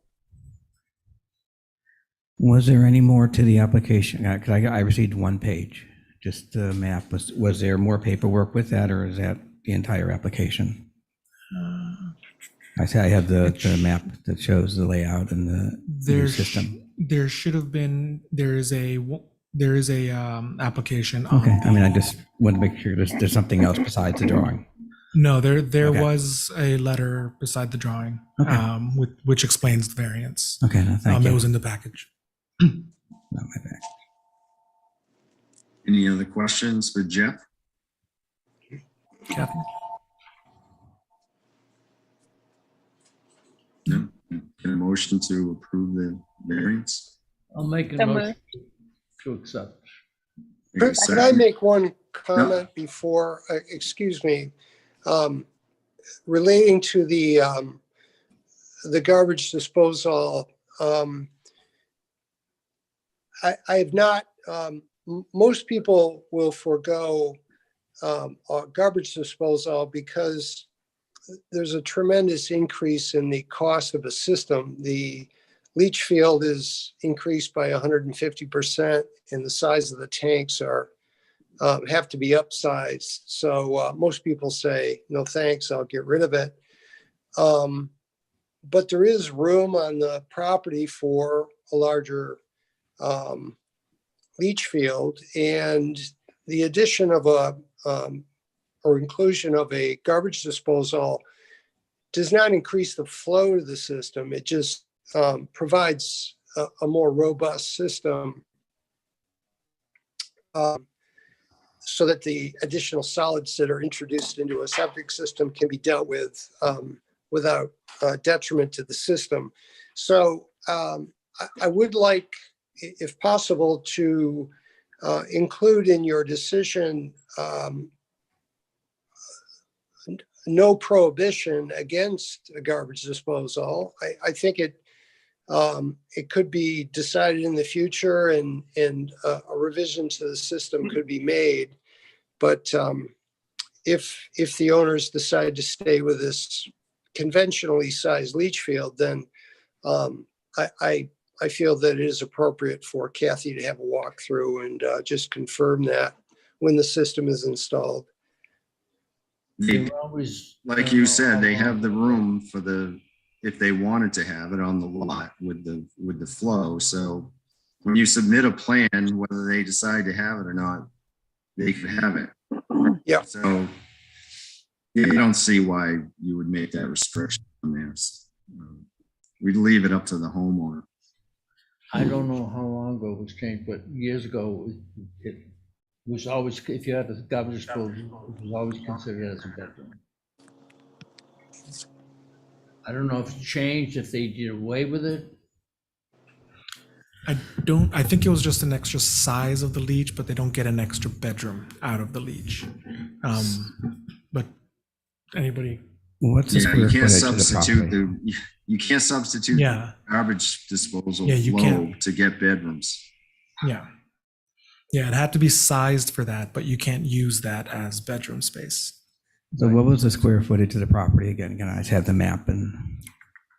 Was there any more to the application? Because I received one page, just the map. Was there more paperwork with that, or is that the entire application? I say I have the map that shows the layout and the new system.
There should have been, there is a application.
Okay, I mean, I just want to make sure there's something else besides the drawing.
No, there
Okay.
was a letter beside the drawing,
Okay.
which explains the variance.
Okay, no, thank you.
It was in the package.
Not my bad.
Any other questions for Jeff?
Kathy?
No? Get a motion to approve the variance?
I'll make a
So
motion to accept.
Take a
Could I
second.
make one comment before, excuse me, relating to the garbage disposal? I have not, most people will forego garbage disposal because there's a tremendous increase in the cost of a system. The leach field is increased by 150%, and the size of the tanks are have to be upsized. So most people say, no thanks, I'll get rid of it. But there is room on the property for a larger leach field, and the addition of or inclusion of a garbage disposal does not increase the flow to the system. It just provides a more robust system so that the additional solids that are introduced into a septic system can be dealt with without detriment to the system. So I would like, if possible, to include in your decision no prohibition against a garbage disposal. I think it could be decided in the future, and a revision to the system could be made. But if the owners decide to stay with this conventionally sized leach field, then I feel that it is appropriate for Kathy to have a walkthrough and just confirm that when the system is installed.
They,
They always.
like you said, they have the room for if they wanted to have it on the lot with the flow. So when you submit a plan, whether they decide to have it or not, they could have it.
Yeah.
So yeah, I don't see why you would make that restriction on there. We'd leave it up to the homeowner.
I don't know how long ago it was changed, but years ago, it was always, if you had a garbage disposal, it was always considered as a bedroom. I don't know if it changed, if they did away with it.
I think it was just an extra size of the leach, but they don't get an extra bedroom out of the leach. But anybody?
What's the
Yeah,
square
you can't
footage of the
substitute
property?
you can't substitute
Yeah.
garbage disposal
Yeah, you
flow
can't.
to get bedrooms.
Yeah. Yeah, it had to be sized for that, but you can't use that as bedroom space.
So what was the square footage of the property again? Can I just have the map, and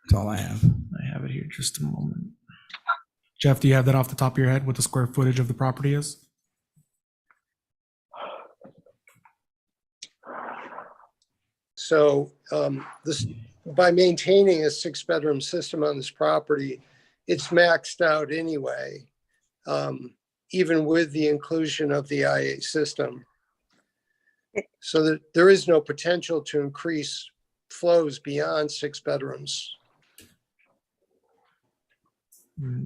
that's all I have.
I have it here, just a moment. Jeff, do you have that off the top of your head, what the square footage of the property is?
So this, by maintaining a 6-bedroom system on this property, it's maxed out anyway, even with the inclusion of the IA system. So that there is no potential to increase flows beyond 6 bedrooms.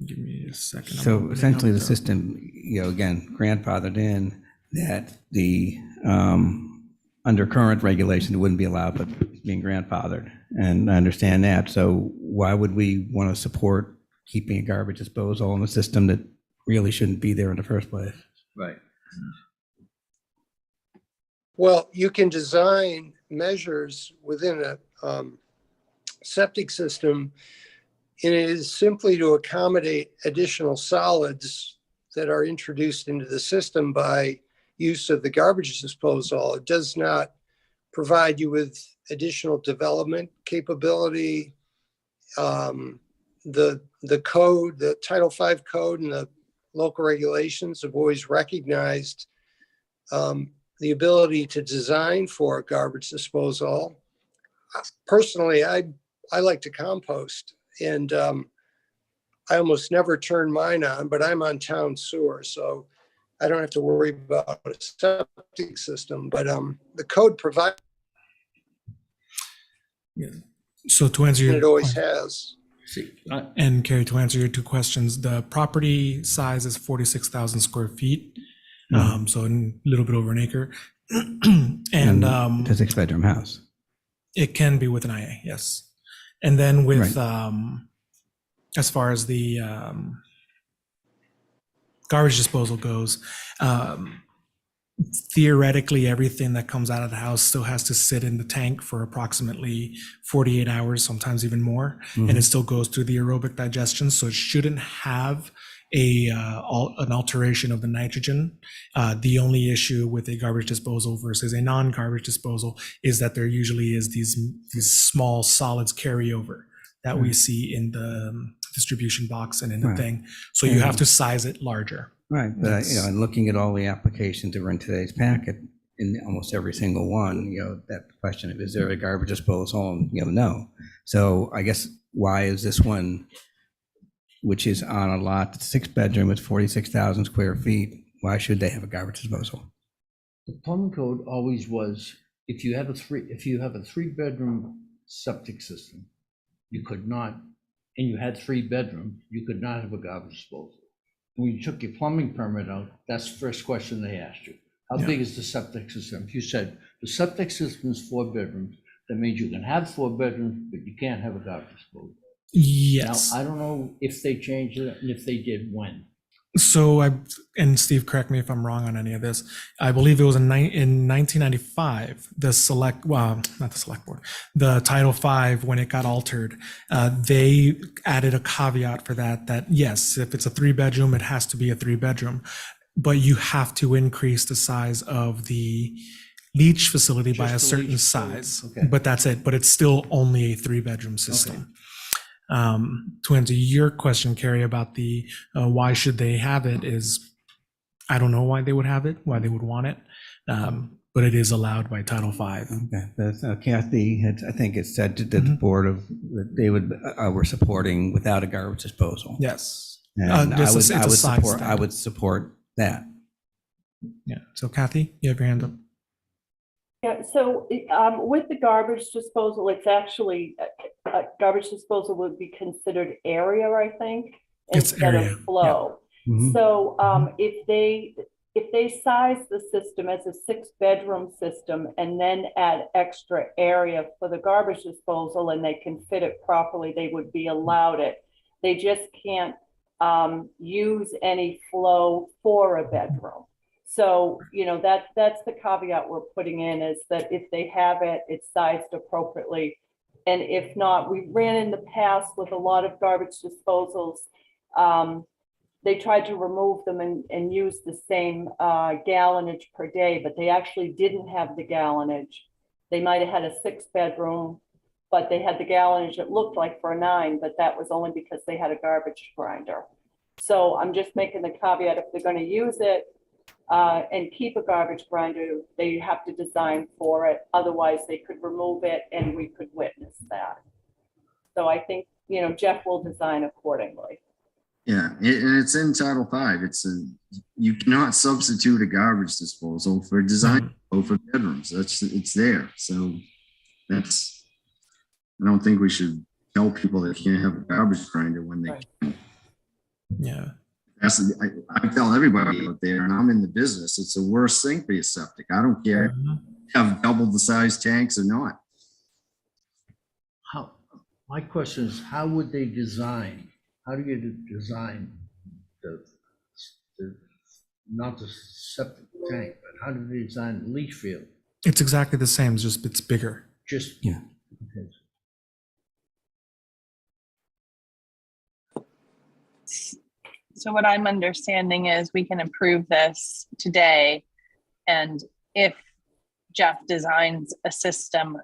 Give me a second. I'm
So
opening
essentially,
up
the system, again, grandfathered in that the under current regulations it wouldn't be allowed, but it's being grandfathered, and I understand that. So why would we want to support keeping a garbage disposal in a system that really shouldn't be there in the first place?
Right.
Well, you can design measures within a septic system, and it is simply to accommodate additional solids that are introduced into the system by use of the garbage disposal. It does not provide you with additional development capability. The code, the Title V code and the local regulations have always recognized the ability to design for garbage disposal. Personally, I like to compost, and I almost never turn mine on, but I'm on town sewer, so I don't have to worry about a septic system. But the code provides,
Yeah. So to answer
and
your
it always has.
See,
and Carrie, to answer your two questions, the property size is 46,000 square feet, so a little bit over an acre, and
It's a 6-bedroom house.
it can be with an IA, yes. And then with as far as the garbage disposal goes, theoretically, everything that comes out of the house still has to sit in the tank for approximately 48 hours, sometimes even more, and it still goes through the aerobic digestion, so it shouldn't have an alteration of the nitrogen. The only issue with a garbage disposal versus a non-garbage disposal is that there usually is these small solids carryover that we see in the distribution box and in the thing. So you have to size it larger.
Right, but and looking at all the applications that were in today's packet, in almost every single one, that question of is there a garbage disposal, and no. So I guess why is this one, which is on a lot that's 6-bedroom with 46,000 square feet, why should they have a garbage disposal?
the plumbing code always was, if you have a 3-bedroom septic system, you could not, and you had 3 bedrooms, you could not have a garbage disposal. When you took your plumbing permit out, that's the first question they asked you. How big is the septic system? If you said the septic system is 4 bedrooms, that means you can have 4 bedrooms, but you can't have a garbage disposal.
Yes.
Now, I don't know if they changed it, and if they did, when.
So and Steve, correct me if I'm wrong on any of this. I believe it was in 1995, the Title V, when it got altered, they added a caveat for that yes, if it's a 3-bedroom, it has to be a 3-bedroom, but you have to increase the size of the leach facility by a certain size.
Okay.
But that's it. But it's still only a 3-bedroom system. To answer your question, Carrie, about the why should they have it is, I don't know why they would have it, why they would want it. but it is allowed by Title V.
Okay, that's, Kathy, I think it said that the board of, that they were supporting without a garbage disposal.
Yes.
And I
It's a size
support, I
step.
would support that.
Yeah. So Kathy, you have your hand up.
Yeah, so with the garbage disposal, it's actually, garbage disposal would be considered area, I think,
It's
instead
area,
of flow.
Mhm.
So if they size the system as a 6-bedroom system and then add extra area for the garbage disposal and they can fit it properly, they would be allowed it. They just can't use any flow for a bedroom. So, you know, that's the caveat we're putting in, is that if they have it, it's sized appropriately. And if not, we ran in the past with a lot of garbage disposals. They tried to remove them and use the same gallonage per day, but they actually didn't have the gallonage. They might have had a 6-bedroom, but they had the gallonage it looked like for a 9, but that was only because they had a garbage grinder. So I'm just making the caveat, if they're going to use it and keep a garbage grinder, they have to design for it. Otherwise, they could remove it and we could witness that. So I think, you know, Jeff will design accordingly.
Yeah, and it's in Title V. You cannot substitute a garbage disposal for design for bedrooms. It's there. So I don't think we should tell people they can't have a garbage grinder when they can.
Yeah.
I tell everybody out there, and I'm in the business, it's the worst thing for your septic. I don't care if you have double the size tanks or not.
My question is, how would they design? How do you design not the septic tank, but how do they design the leach field?
It's exactly the same, just it's bigger.
Just,
Yeah.
Okay.
So what I'm understanding is we can approve this today. And if Jeff designs a system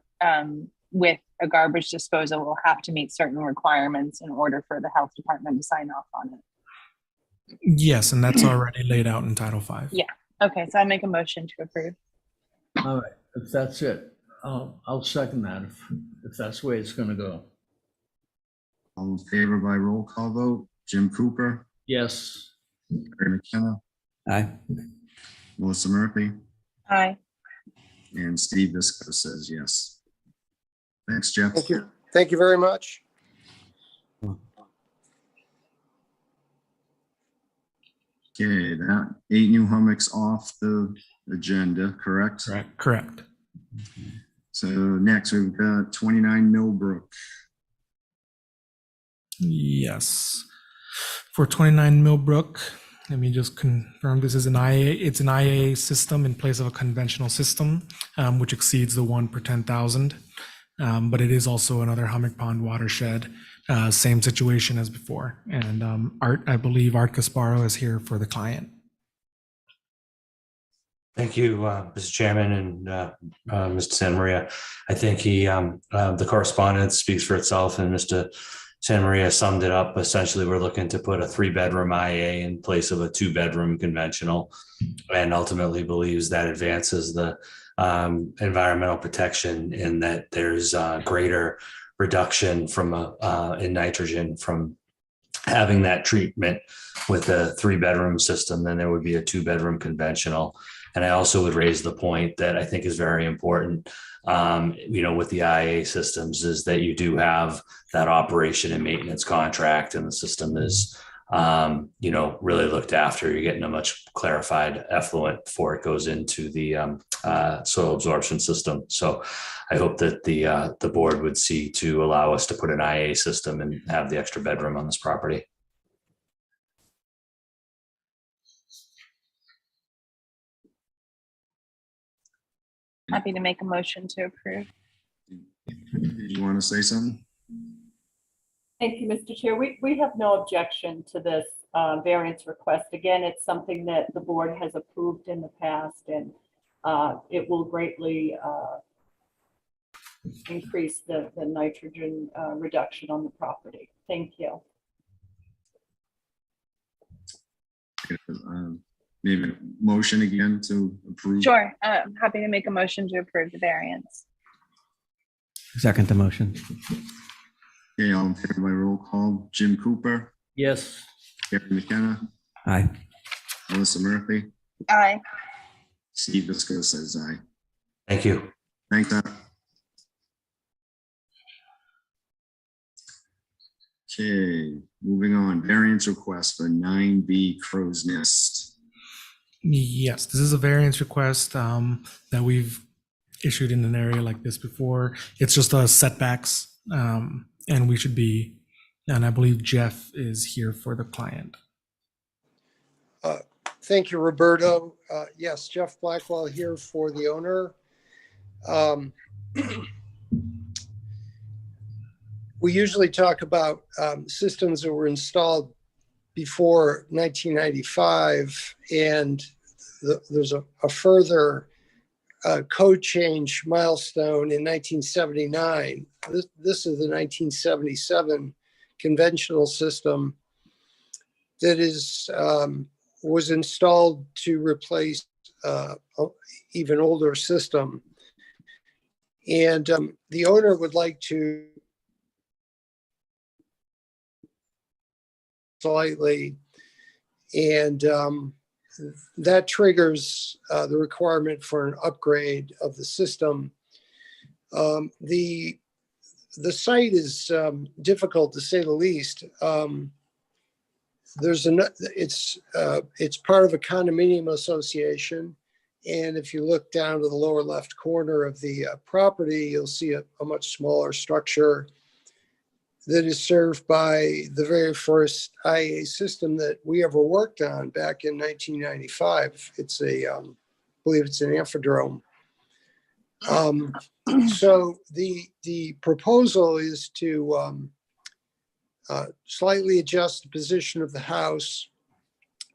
with a garbage disposal, we'll have to meet certain requirements in order for the health department to sign off on it.
Yes, and that's already laid out in Title V.
Yeah. Okay, so I'll make a motion to approve.
All right, if that's it, I'll second that if that's the way it's gonna go.
All in favor by roll call vote, Jim Cooper,
Yes.
Barry McKenna,
Aye.
Melissa Murphy,
Aye.
and Steve Visco says yes. Thanks, Jeff.
Thank you. Thank you very much.
Okay, that 8 new hummocks off the agenda, correct?
Correct.
So next we've got 29 Millbrook.
Yes. For 29 Millbrook, let me just confirm this is an IA. It's an IA system in place of a conventional system, which exceeds the 1 per 10,000. But it is also another Hummock Pond watershed, same situation as before. And I believe Art Casparo is here for the client.
Thank you, Mr. Chairman and Mr. Santa Maria. I think the correspondence speaks for itself, and Mr. Santa Maria summed it up. Essentially, we're looking to put a 3-bedroom IA in place of a 2-bedroom conventional, and ultimately believes that advances the environmental protection in that there's greater reduction in nitrogen from having that treatment with a 3-bedroom system than there would be a 2-bedroom conventional. And I also would raise the point that I think is very important, with the IA systems, is that you do have that operation and maintenance contract, and the system is, really looked after. You're getting a much clarified effluent before it goes into the soil absorption system. So I hope that the board would see to allow us to put an IA system and have the extra bedroom on this property.
Happy to make a motion to approve.
Did you want to say something?
Thank you, Mr. Chair. We have no objection to this variance request. Again, it's something that the board has approved in the past, and it will greatly increase the nitrogen reduction on the property. Thank you.
maybe a motion again to approve.
Sure, happy to make a motion to approve the variance.
Second the motion.
Okay, all in favor by roll call. Jim Cooper,
Yes.
Gary McKenna,
Aye.
Melissa Murphy,
Aye.
Steve Visco says aye.
Thank you.
Thanks, Doc. Okay, moving on. Variance request for 9B Crow's Nest.
Yes, this is a variance request that we've issued in an area like this before. It's just setbacks, and we should be, and I believe Jeff is here for the client.
Thank you, Roberto. Yes, Jeff Blackwell here for the owner. We usually talk about systems that were installed before 1995, and there's a further code change milestone in 1979. This is the 1977 conventional system that is was installed to replace an even older system. And the owner would like to slightly, and that triggers the requirement for an upgrade of the system. The site is difficult to say the least. It's part of a condominium association, and if you look down to the lower left corner of the property, you'll see a much smaller structure that is served by the very first IA system that we ever worked on back in 1995. It's I believe it's an amphidrome. So the proposal is to slightly adjust the position of the house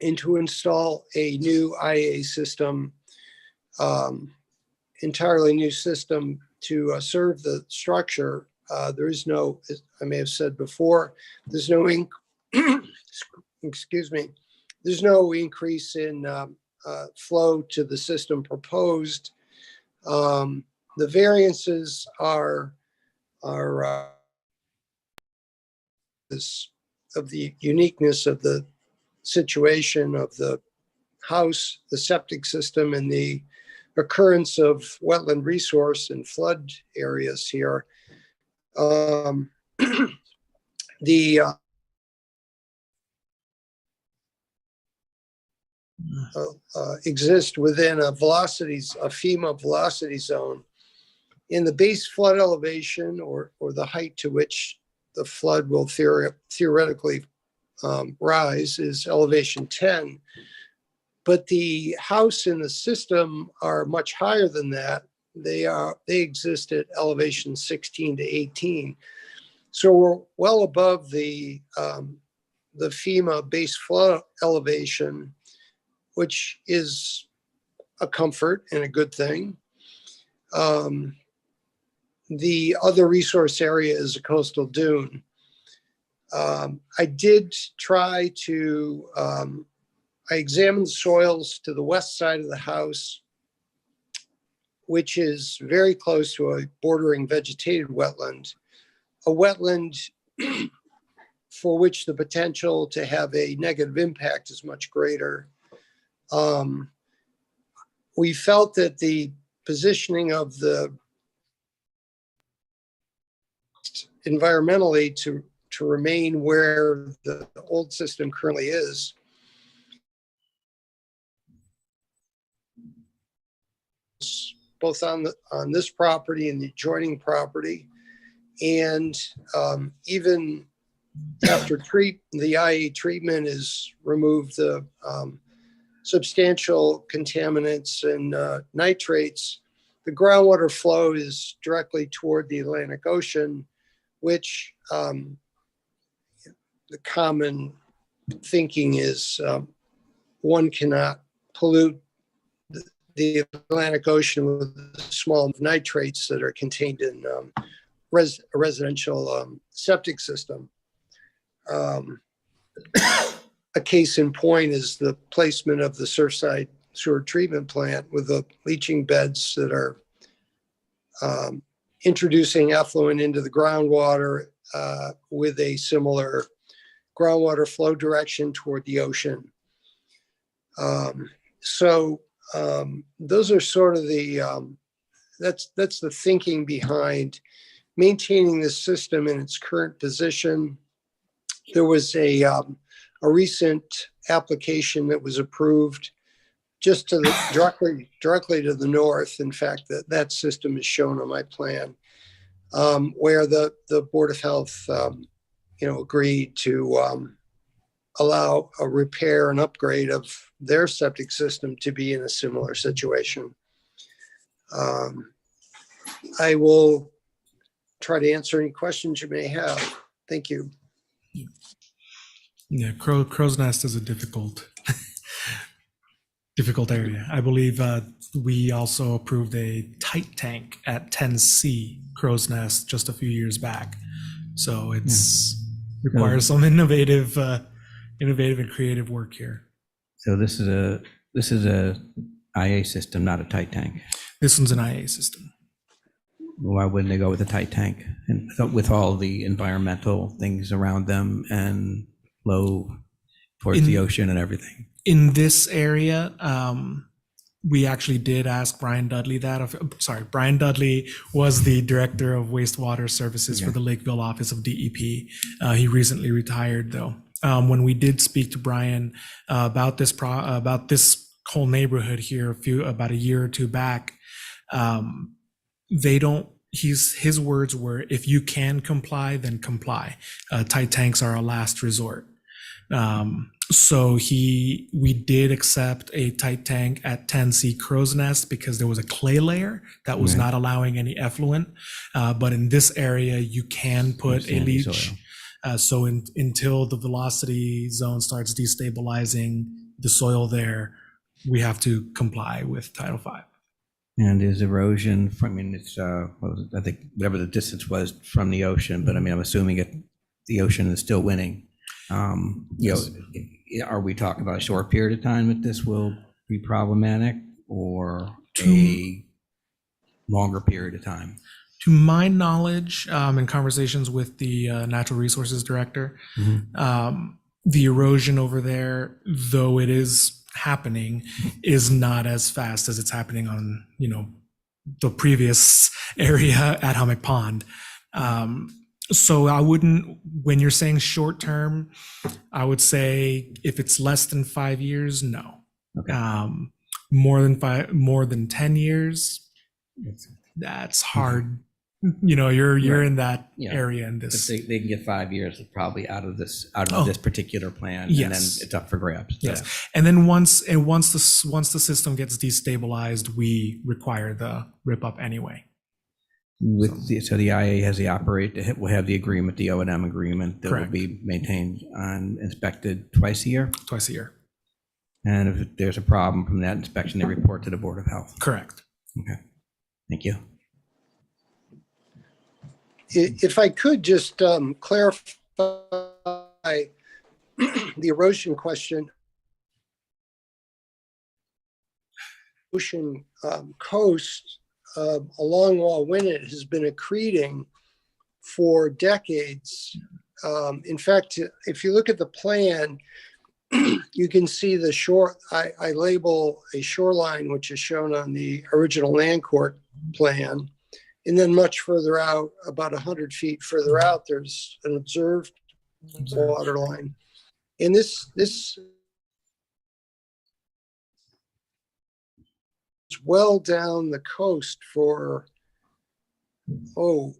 and to install a new IA system, entirely new system to serve the structure. There is no, as I may have said before, there's no, excuse me, there's no increase in flow to the system proposed. The variances are of the uniqueness of the situation of the house, the septic system, and the occurrence of wetland resource and flood areas here. Exist within a FEMA velocity zone. In the base flood elevation, or the height to which the flood will theoretically rise, is elevation 10. But the house and the system are much higher than that. They exist at elevation 16 to 18. So we're well above the FEMA base flood elevation, which is a comfort and a good thing. The other resource area is a coastal dune. I did try to, I examined the soils to the west side of the house, which is very close to a bordering vegetated wetland, a wetland for which the potential to have a negative impact is much greater. We felt that the positioning of the environmentally to remain where the old system currently is both on this property and the adjoining property, and even after the IA treatment is removed, the substantial contaminants and nitrates, the groundwater flow is directly toward the Atlantic Ocean, which the common thinking is one cannot pollute the Atlantic Ocean with small nitrates that are contained in a residential septic system. a case in point is the placement of the Surfside Sewer Treatment Plant with the leaching beds that are introducing effluent into the groundwater with a similar groundwater flow direction toward the ocean. Those are sort of the, that's the thinking behind maintaining the system in its current position. There was a recent application that was approved just to the directly to the north. In fact, that system is shown on my plan, where the Board of Health, agreed to allow a repair and upgrade of their septic system to be in a similar situation. I will try to answer any questions you may have. Thank you.
Yeah, Crow's Nest is a difficult area. I believe we also approved a tight tank at 10C Crow's Nest just a few years back. So it's requires some innovative and creative work here.
So this is a IA system, not a tight tank.
This one's an IA system.
Why wouldn't they go with a tight tank and with all the environmental things around them and flow towards the ocean and everything?
In this area, we actually did ask Brian Dudley that. Brian Dudley was the director of wastewater services for the Lakeville office of DEP. He recently retired, though. When we did speak to Brian about this whole neighborhood here about a year or two back, they don't. His words were, "If you can comply, then comply. Tight tanks are a last resort." So we did accept a tight tank at 10C Crow's Nest because there was a clay layer that was not allowing any effluent. But in this area, you can put a leach. Until the velocity zone starts destabilizing the soil there, we have to comply with Title V.
And is erosion from, it's, I think whatever the distance was from the ocean, but I'm assuming the ocean is still winning. Are we talking about a short period of time that this will be problematic, or a longer period of time?
To my knowledge, in conversations with the natural resources director, the erosion over there, though it is happening, is not as fast as it's happening on, the previous area at Hummock Pond. So I wouldn't, when you're saying short term, I would say if it's less than 5 years, no.
Okay.
More than 10 years, that's hard. You're in that area in this.
But they can get 5 years probably out of this particular plan,
Yes.
and then it's up for grabs.
Yes, and then once the system gets destabilized, we require the rip up anyway.
So the IA has will have the agreement, the O&M agreement that
Correct.
will be maintained and inspected twice a year.
Twice a year.
And if there's a problem from that inspection, they report to the Board of Health.
Correct.
Okay, thank you.
If I could just clarify the erosion question. Ocean coast along Wauwinet has been accreting for decades. In fact, if you look at the plan, you can see the shore. I label a shoreline, which is shown on the original land court plan. And then much further out, about 100 feet further out, there's an observed water line. And this is well down the coast for, well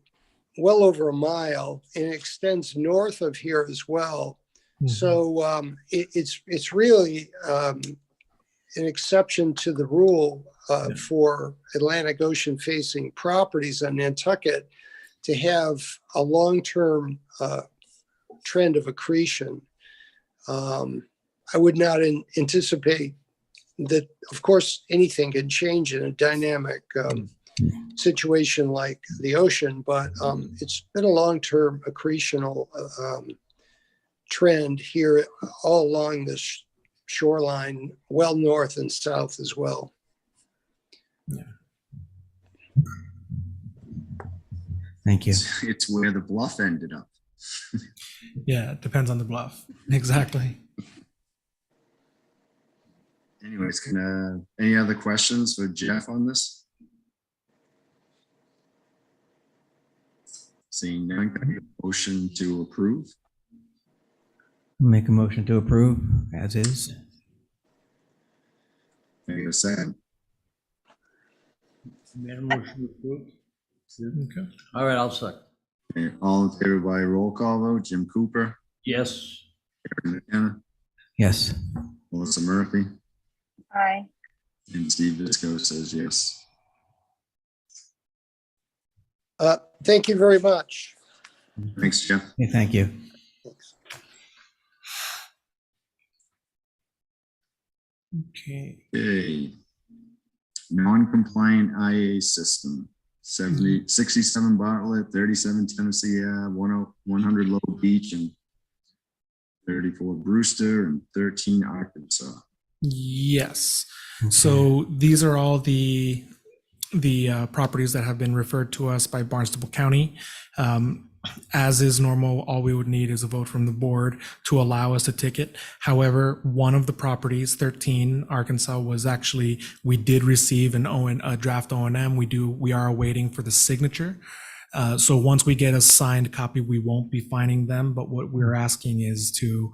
over a mile, and it extends north of here as well. Mm-hmm. So it's really an exception to the rule for Atlantic Ocean facing properties on Nantucket to have a long-term trend of accretion. I would not anticipate that. Of course, anything can change in a dynamic situation like the ocean, but it's been a long-term accretional trend here all along this shoreline, well north and south as well.
Thank you.
It's where the bluff ended up.
Yeah, it depends on the bluff. Exactly.
Anyways, any other questions for Jeff on this? Seeing none, can I get a motion to approve?
Make a motion to approve as is.
Can I get a second?
Made a motion to approve.
Okay.
All right, I'll second.
Okay, all in favor by roll call vote, Jim Cooper,
Yes.
Aaron McKenna,
Yes.
Melissa Murphy,
Aye.
and Steve Visco says yes.
Thank you very much.
Thanks, Jeff.
Okay, thank you.
Okay.
Okay. Non-compliant IA system, 67 Bartlett, 37 Tennessee Ave, 100 Low Beach, and 34 Brewster, and 13 Arkansas.
Yes. So these are all the properties that have been referred to us by Barnstable County. As is normal, all we would need is a vote from the board to allow us to ticket. However, one of the properties, 13 Arkansas, was actually, we did receive a draft O&M. We are awaiting for the signature. So once we get a signed copy, we won't be fining them. But what we're asking is to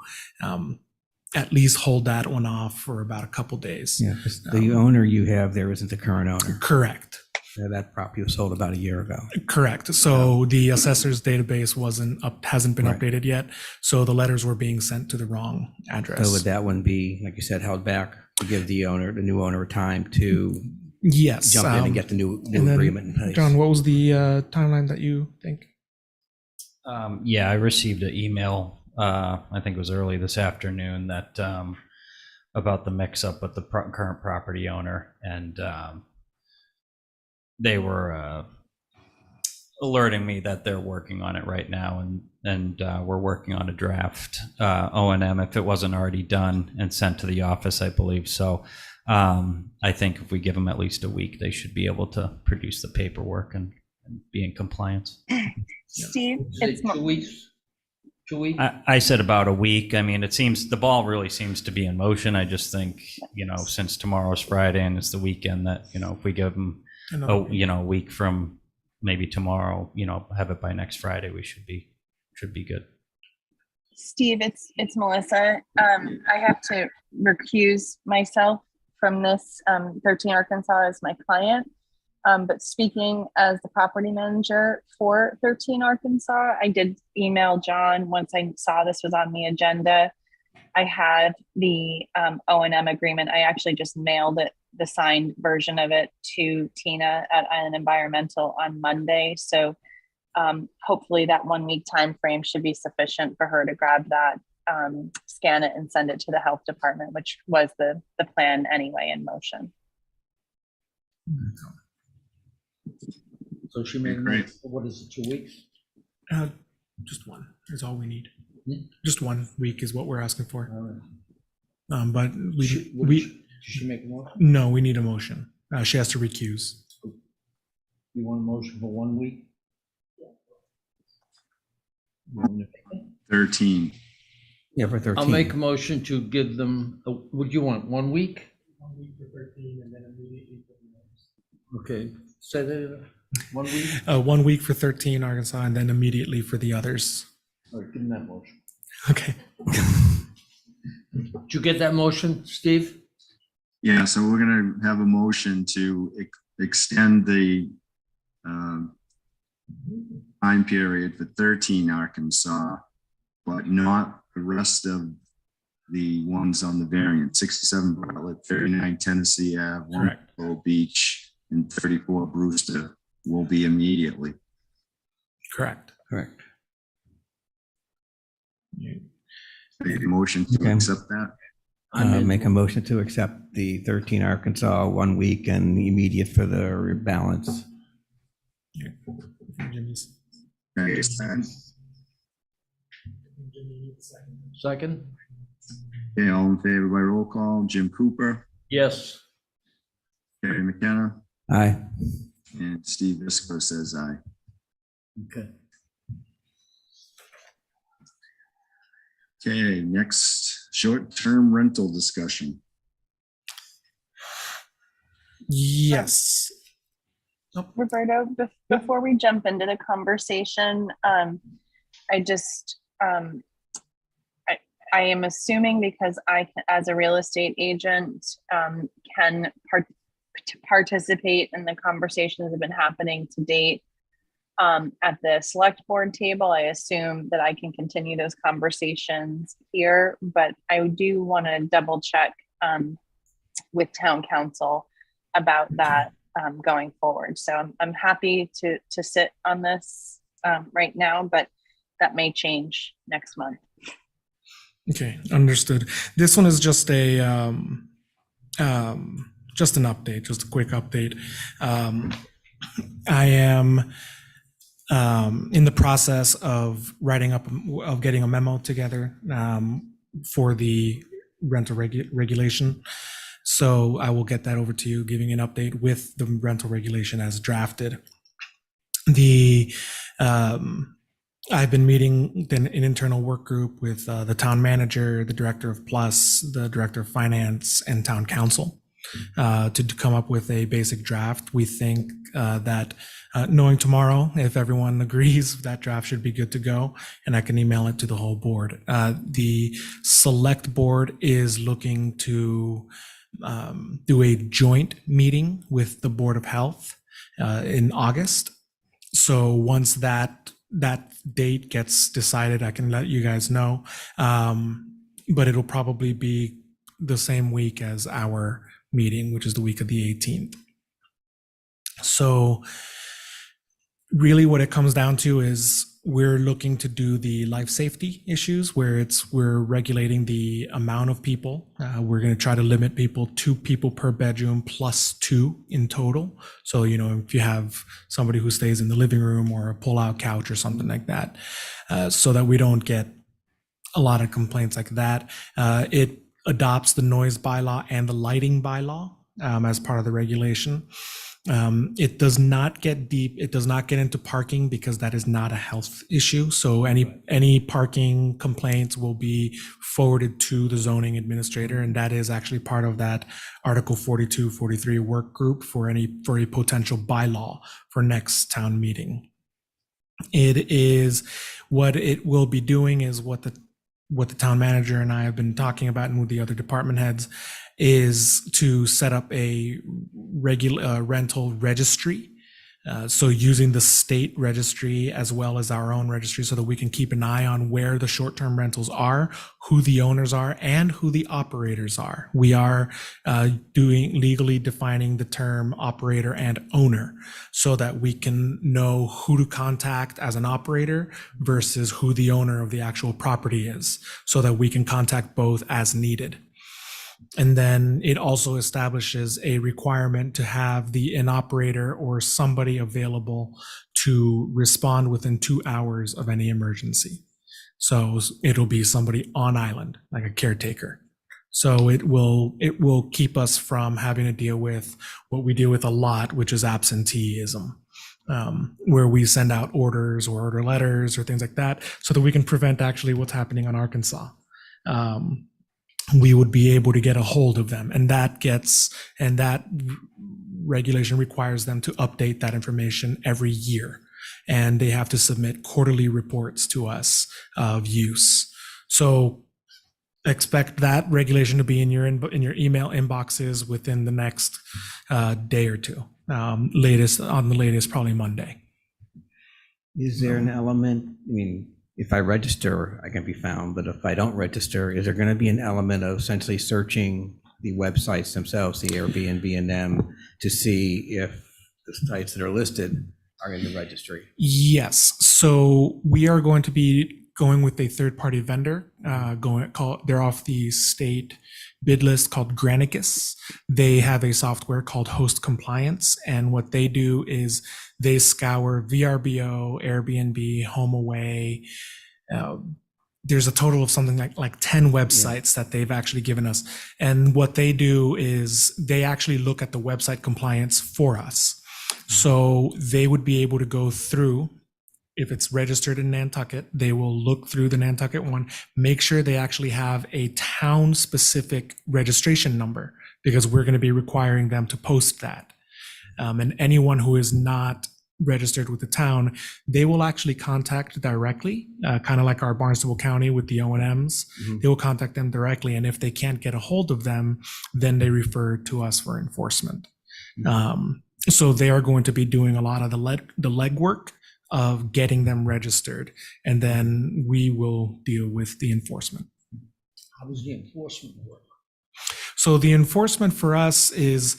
at least hold that one off for about a couple days.
Yeah, 'cause the owner you have there isn't the current owner.
Correct.
That property was sold about a year ago.
Correct. So the assessor's database hasn't been
Right.
updated yet. So the letters were being sent to the wrong address.
So would that one be, like you said, held back to give the new owner time to
Yes.
jump in and get the new
and then,
agreement in place?
John, what was the timeline that you think?
Yeah, I received an email, I think it was early this afternoon, that about the mix-up with the current property owner, and they were alerting me that they're working on it right now, and we're working on a draft O&M if it wasn't already done and sent to the office, I believe. So I think if we give them at least a week, they should be able to produce the paperwork and be in compliance.
Steve,
Is it
it's
2 weeks? 2 weeks?
I said about a week. I mean, it seems the ball really seems to be in motion. I just think, since tomorrow's Friday and it's the weekend, that, if we give them a week from maybe tomorrow, have it by next Friday, we should be good.
Steve, it's Melissa. I have to recuse myself from this 13 Arkansas as my client. But speaking as the property manager for 13 Arkansas, I did email John once I saw this was on the agenda. I had the O&M agreement. I actually just mailed it, the signed version of it, to Tina at Island Environmental on Monday. So hopefully that 1 week time frame should be sufficient for her to grab that, scan it, and send it to the health department, which was the plan anyway in motion.
So she made,
Great.
what is it, 2 weeks?
Just one is all we need.
Yeah.
Just 1 week is what we're asking for.
All right.
But
Did she make a motion?
no, we need a motion. She has to recuse.
You want a motion for 1 week?
13.
Yeah, for 13.
I'll make a motion to give them, what do you want, 1 week?
1 week for 13 and then immediately for the next.
Okay, say that, 1 week?
1 week for 13 Arkansas and then immediately for the others.
All right, give them that motion.
Okay.
Did you get that motion, Steve?
Yeah, so we're going to have a motion to extend the time period for 13 Arkansas, but not the rest of the ones on the variant. 67 Bartlett, 39 Tennessee Ave, 1 Low Beach, and 34 Brewster will be immediately.
Correct.
Correct.
Make a motion to
Okay.
accept that.
Make a motion to accept the 13 Arkansas 1 week and the immediate for the balance.
Jimmy's.
Okay, second.
Second?
Okay, all in favor by roll call, Jim Cooper,
Yes.
Terry McKenna,
Aye.
and Steve Isco says aye.
Okay.
Okay, next, short-term rental discussion.
Yes.
Roberto, before we jump into the conversation, I just, I am assuming because I, as a real estate agent, can participate in the conversations that have been happening to date at the select board table. I assume that I can continue those conversations here, but I do want to double check with town council about that going forward. So I'm happy to sit on this right now, but that may change next month.
Okay, understood. This one is just a just an update, just a quick update. I am in the process of getting a memo together for the rental regulation. So I will get that over to you, giving an update with the rental regulation as drafted. I've been meeting an internal work group with the town manager, the director of Plus, the director of finance, and town council to come up with a basic draft. We think that knowing tomorrow, if everyone agrees, that draft should be good to go, and I can email it to the whole board. The select board is looking to do a joint meeting with the Board of Health in August. So once that date gets decided, I can let you guys know. But it'll probably be the same week as our meeting, which is the week of the 18th. So really what it comes down to is we're looking to do the life safety issues where we're regulating the amount of people. We're going to try to limit 2 people per bedroom plus 2 in total. So, if you have somebody who stays in the living room or a pull-out couch or something like that, so that we don't get a lot of complaints like that. It adopts the noise bylaw and the lighting bylaw as part of the regulation. It does not get deep. It does not get into parking because that is not a health issue. So any parking complaints will be forwarded to the zoning administrator, and that is actually part of that Article 42, 43 work group for a potential bylaw for next town meeting. It is what it will be doing is what the town manager and I have been talking about, and with the other department heads, is to set up a regular rental registry. So using the state registry as well as our own registry so that we can keep an eye on where the short-term rentals are, who the owners are, and who the operators are. We are legally defining the term operator and owner so that we can know who to contact as an operator versus who the owner of the actual property is, so that we can contact both as needed. And then it also establishes a requirement to have an operator or somebody available to respond within 2 hours of any emergency. So it'll be somebody on island, like a caretaker. So it will keep us from having to deal with what we deal with a lot, which is absenteeism, where we send out orders or order letters or things like that, so that we can prevent actually what's happening on Arkansas. We would be able to get a hold of them, and that regulation requires them to update that information every year, and they have to submit quarterly reports to us of use. So expect that regulation to be in your email inboxes within the next day or two. Latest probably Monday.
Is there an element, if I register, I can be found, but if I don't register, is there going to be an element of essentially searching the websites themselves, the Airbnb and them, to see if the sites that are listed are in the registry?
Yes. So we are going to be going with a third-party vendor. They're off the state bid list called Granicus. They have a software called Host Compliance, and what they do is they scour VRBO, Airbnb, HomeAway, there's a total of something like 10 websites that they've actually given us. And what they do is they actually look at the website compliance for us. So they would be able to go through, if it's registered in Nantucket, they will look through the Nantucket one, make sure they actually have a town specific registration number, because we're going to be requiring them to post that. And anyone who is not registered with the town, they will actually contact directly, kind of like our Barnstable County with the O&Ms. They will contact them directly, and if they can't get a hold of them, then they refer to us for enforcement. So they are going to be doing a lot of the legwork of getting them registered, and then we will deal with the enforcement.
How does the enforcement work?
So the enforcement for us is,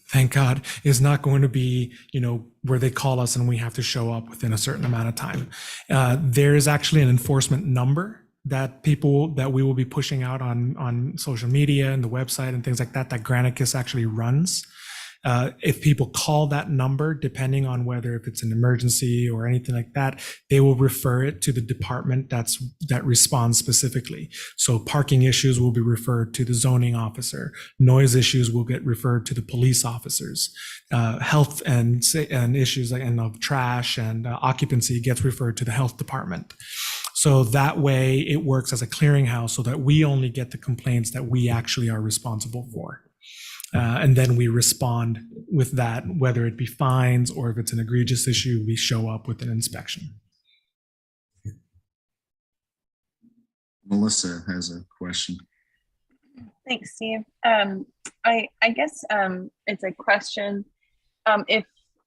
thank God, is not going to be, where they call us and we have to show up within a certain amount of time. There is actually an enforcement number that we will be pushing out on social media and the website and things like that Granicus actually runs. If people call that number, depending on whether if it's an emergency or anything like that, they will refer it to the department that responds specifically. So parking issues will be referred to the zoning officer. Noise issues will get referred to the police officers. Health and issues of trash and occupancy gets referred to the health department. So that way it works as a clearinghouse, so that we only get the complaints that we actually are responsible for. And then we respond with that, whether it be fines or if it's an egregious issue, we show up with an inspection.
Melissa has a question.
Thanks, Steve. I guess it's a question. If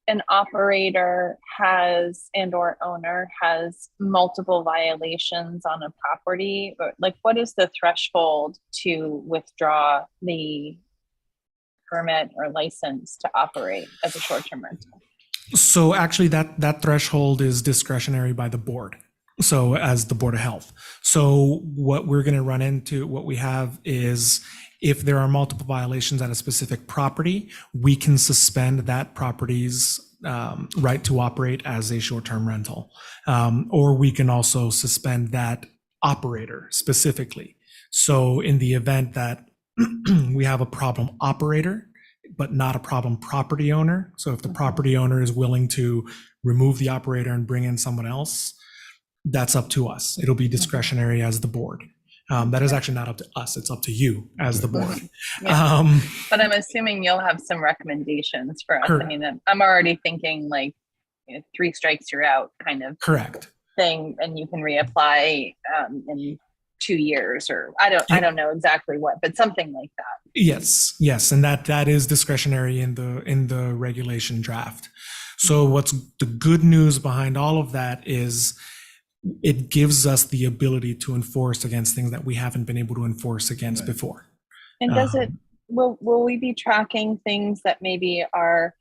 an operator has and/or owner has multiple violations on a property, like what is the threshold to withdraw the permit or license to operate as a short-term rental?
So actually that threshold is discretionary by the board. So as the Board of Health. So what we're going to run into, what we have is, if there are multiple violations at a specific property, we can suspend that property's right to operate as a short-term rental. Or we can also suspend that operator specifically. So in the event that we have a problem operator, but not a problem property owner. So if the property owner is willing to remove the operator and bring in someone else, that's up to us. It'll be discretionary as the board. That is actually not up to us. It's up to you as the board.
Yeah. But I'm assuming you'll have some recommendations for us.
Correct.
I mean, I'm already thinking like 3 strikes, you're out kind of
Correct.
thing, and you can reapply in 2 years, or I don't know exactly what, but something like that.
Yes, and that is discretionary in the regulation draft. So what's the good news behind all of that is it gives us the ability to enforce against things that we haven't been able to enforce against before.
And does it will we be tracking things that maybe are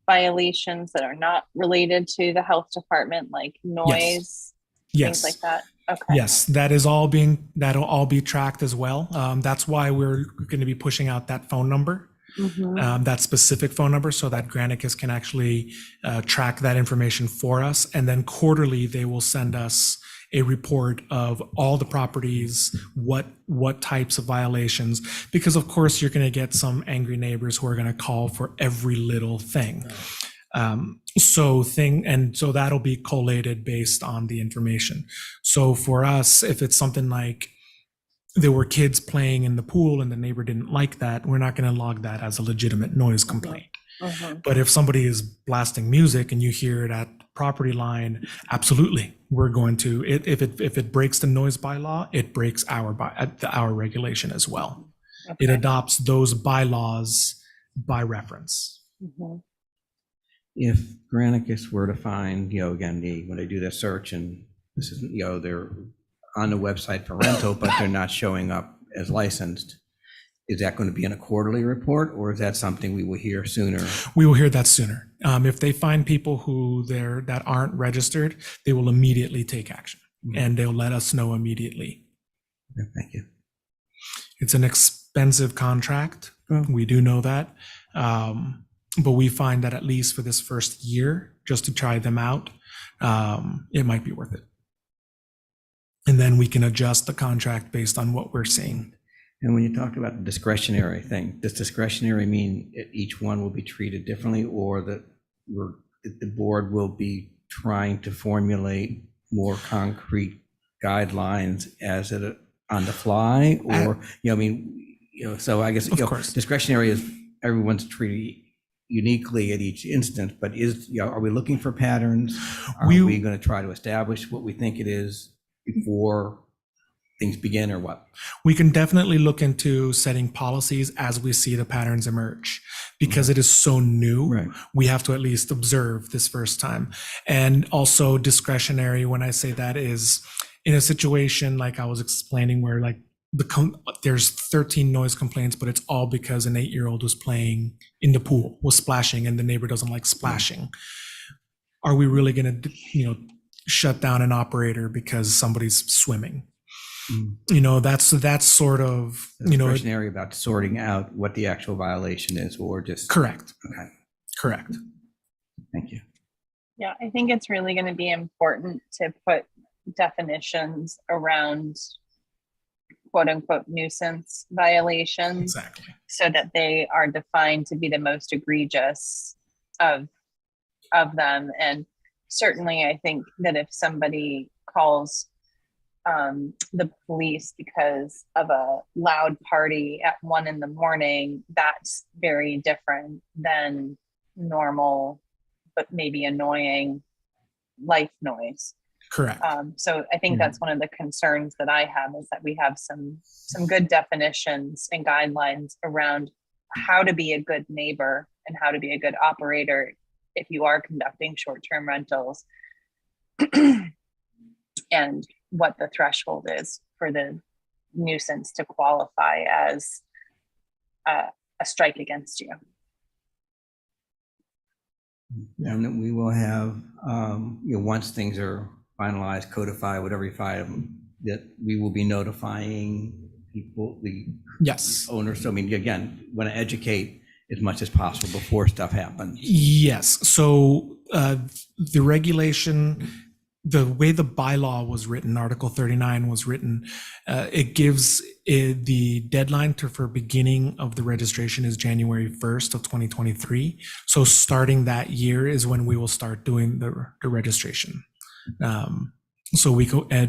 violations that are not related to the health department, like noise, things like that? Okay.
Yes, that'll all be tracked as well. That's why we're going to be pushing out that phone number, that specific phone number, so that Granicus can actually track that information for us. And then quarterly, they will send us a report of all the properties, what types of violations, because of course you're going to get some angry neighbors who are going to call for every little thing. So that'll be collated based on the information. So for us, if it's something like there were kids playing in the pool and the neighbor didn't like that, we're not going to log that as a legitimate noise complaint. But if somebody is blasting music and you hear it at property line, absolutely, we're going to, if it breaks the noise bylaw, it breaks our regulation as well. It adopts those bylaws by reference.
If Granicus were to find, again, when they do their search and this is, they're on the website for rental, but they're not showing up as licensed, is that going to be in a quarterly report, or is that something we will hear sooner?
We will hear that sooner. If they find people that aren't registered, they will immediately take action, and they'll let us know immediately.
Okay, thank you.
It's an expensive contract. We do know that. But we find that at least for this first year, just to try them out, it might be worth it. And then we can adjust the contract based on what we're seeing.
And when you talked about the discretionary thing, does discretionary mean each one will be treated differently, or that the board will be trying to formulate more concrete guidelines as it on the fly, or, so I guess,
Of course.
discretionary is everyone's treated uniquely at each instance, but are we looking for patterns? Are we going to try to establish what we think it is before things begin, or what?
We can definitely look into setting policies as we see the patterns emerge, because it is so new.
Right.
We have to at least observe this first time. And also discretionary, when I say that, is in a situation like I was explaining where like there's 13 noise complaints, but it's all because an 8-year-old was playing in the pool, was splashing, and the neighbor doesn't like splashing. Are we really going to, shut down an operator because somebody's swimming? That's sort of,
Discretionary about sorting out what the actual violation is, or just.
Correct.
Okay,
Correct.
thank you.
Yeah, I think it's really going to be important to put definitions around quote unquote nuisance violations.
Exactly.
So that they are defined to be the most egregious of them. And certainly I think that if somebody calls the police because of a loud party at 1 a.m, that's very different than normal, but maybe annoying life noise.
Correct.
So I think that's one of the concerns that I have, is that we have some good definitions and guidelines around how to be a good neighbor and how to be a good operator if you are conducting short-term rentals, and what the threshold is for the nuisance to qualify as a strike against you.
And then we will have, once things are finalized, codified, whatever you find, that we will be notifying people, the
Yes.
owners. So I mean, again, want to educate as much as possible before stuff happens.
Yes. So the regulation, the way the bylaw was written, Article 39 was written, it gives the deadline for beginning of the registration is January 1st of 2023. So starting that year is when we will start doing the registration. So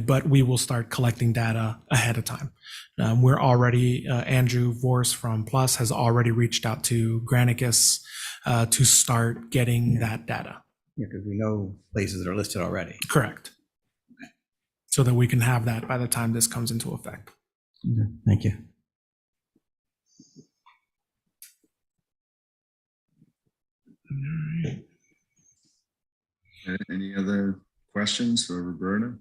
but we will start collecting data ahead of time. We're already, Andrew Vorse from Plus has already reached out to Granicus to start getting that data.
Yeah, because we know places that are listed already.
Correct. So that we can have that by the time this comes into effect.
Okay, thank you.
Any other questions for Roberta?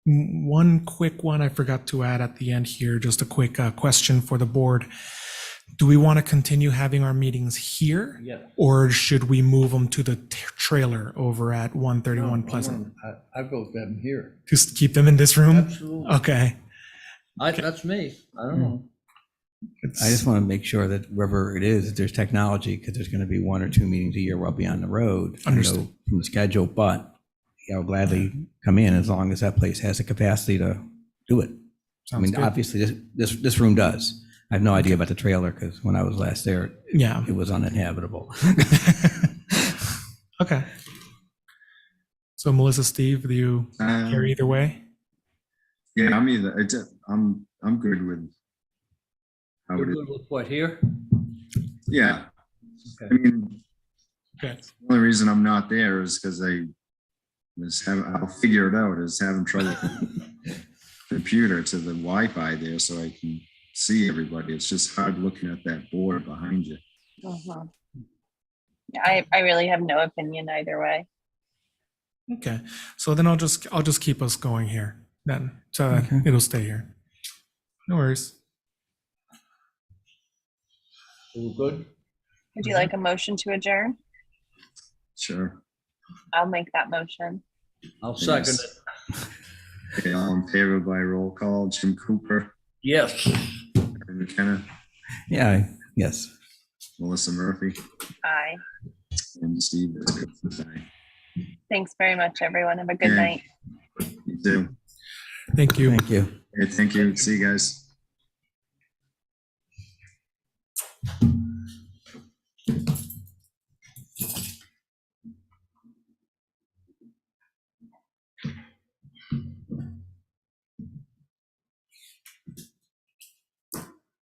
One quick one I forgot to add at the end here, just a quick question for the board. Do we want to continue having our meetings here?
Yeah.
Or should we move them to the trailer over at 131 Pleasant?
I vote them here.
Just keep them in this room?
Absolutely.
Okay.
That's me. I don't know.
I just want to make sure that wherever it is, that there's technology, because there's going to be 1 or 2 meetings a year while I'll be on the road. I know
Understood.
from the schedule, but I'll gladly come in as long as that place has the capacity to do it.
Sounds good.
Obviously, this room does. I have no idea about the trailer, because when I was last there,
Yeah.
it was uninhabitable.
Okay. So Melissa, Steve, do you care either way?
Yeah, I'm good with how
You're
it is.
good with what here?
Yeah.
Okay.
I mean,
Okay.
the only reason I'm not there is because I'll figure it out, is having trouble with the computer to the Wi-Fi there so I can see everybody. It's just hard looking at that board behind you.
Mhm. Yeah, I really have no opinion either way.
Okay. So then I'll just keep us going here then. So
Okay.
it'll stay here. No worries.
All good?
Would you like a motion to adjourn?
Sure.
I'll make that motion.
I'll second
Yes.
it.
Okay, all in favor by roll call, Jim Cooper,
Yes.
Aaron McKenna,
Yeah, yes.
Melissa Murphy,
Aye.
and Steve. Aye.
Thanks very much, everyone. Have a good
Yeah.
night.
You too.
Thank you.
Thank you.
Okay, thank you. See you guys.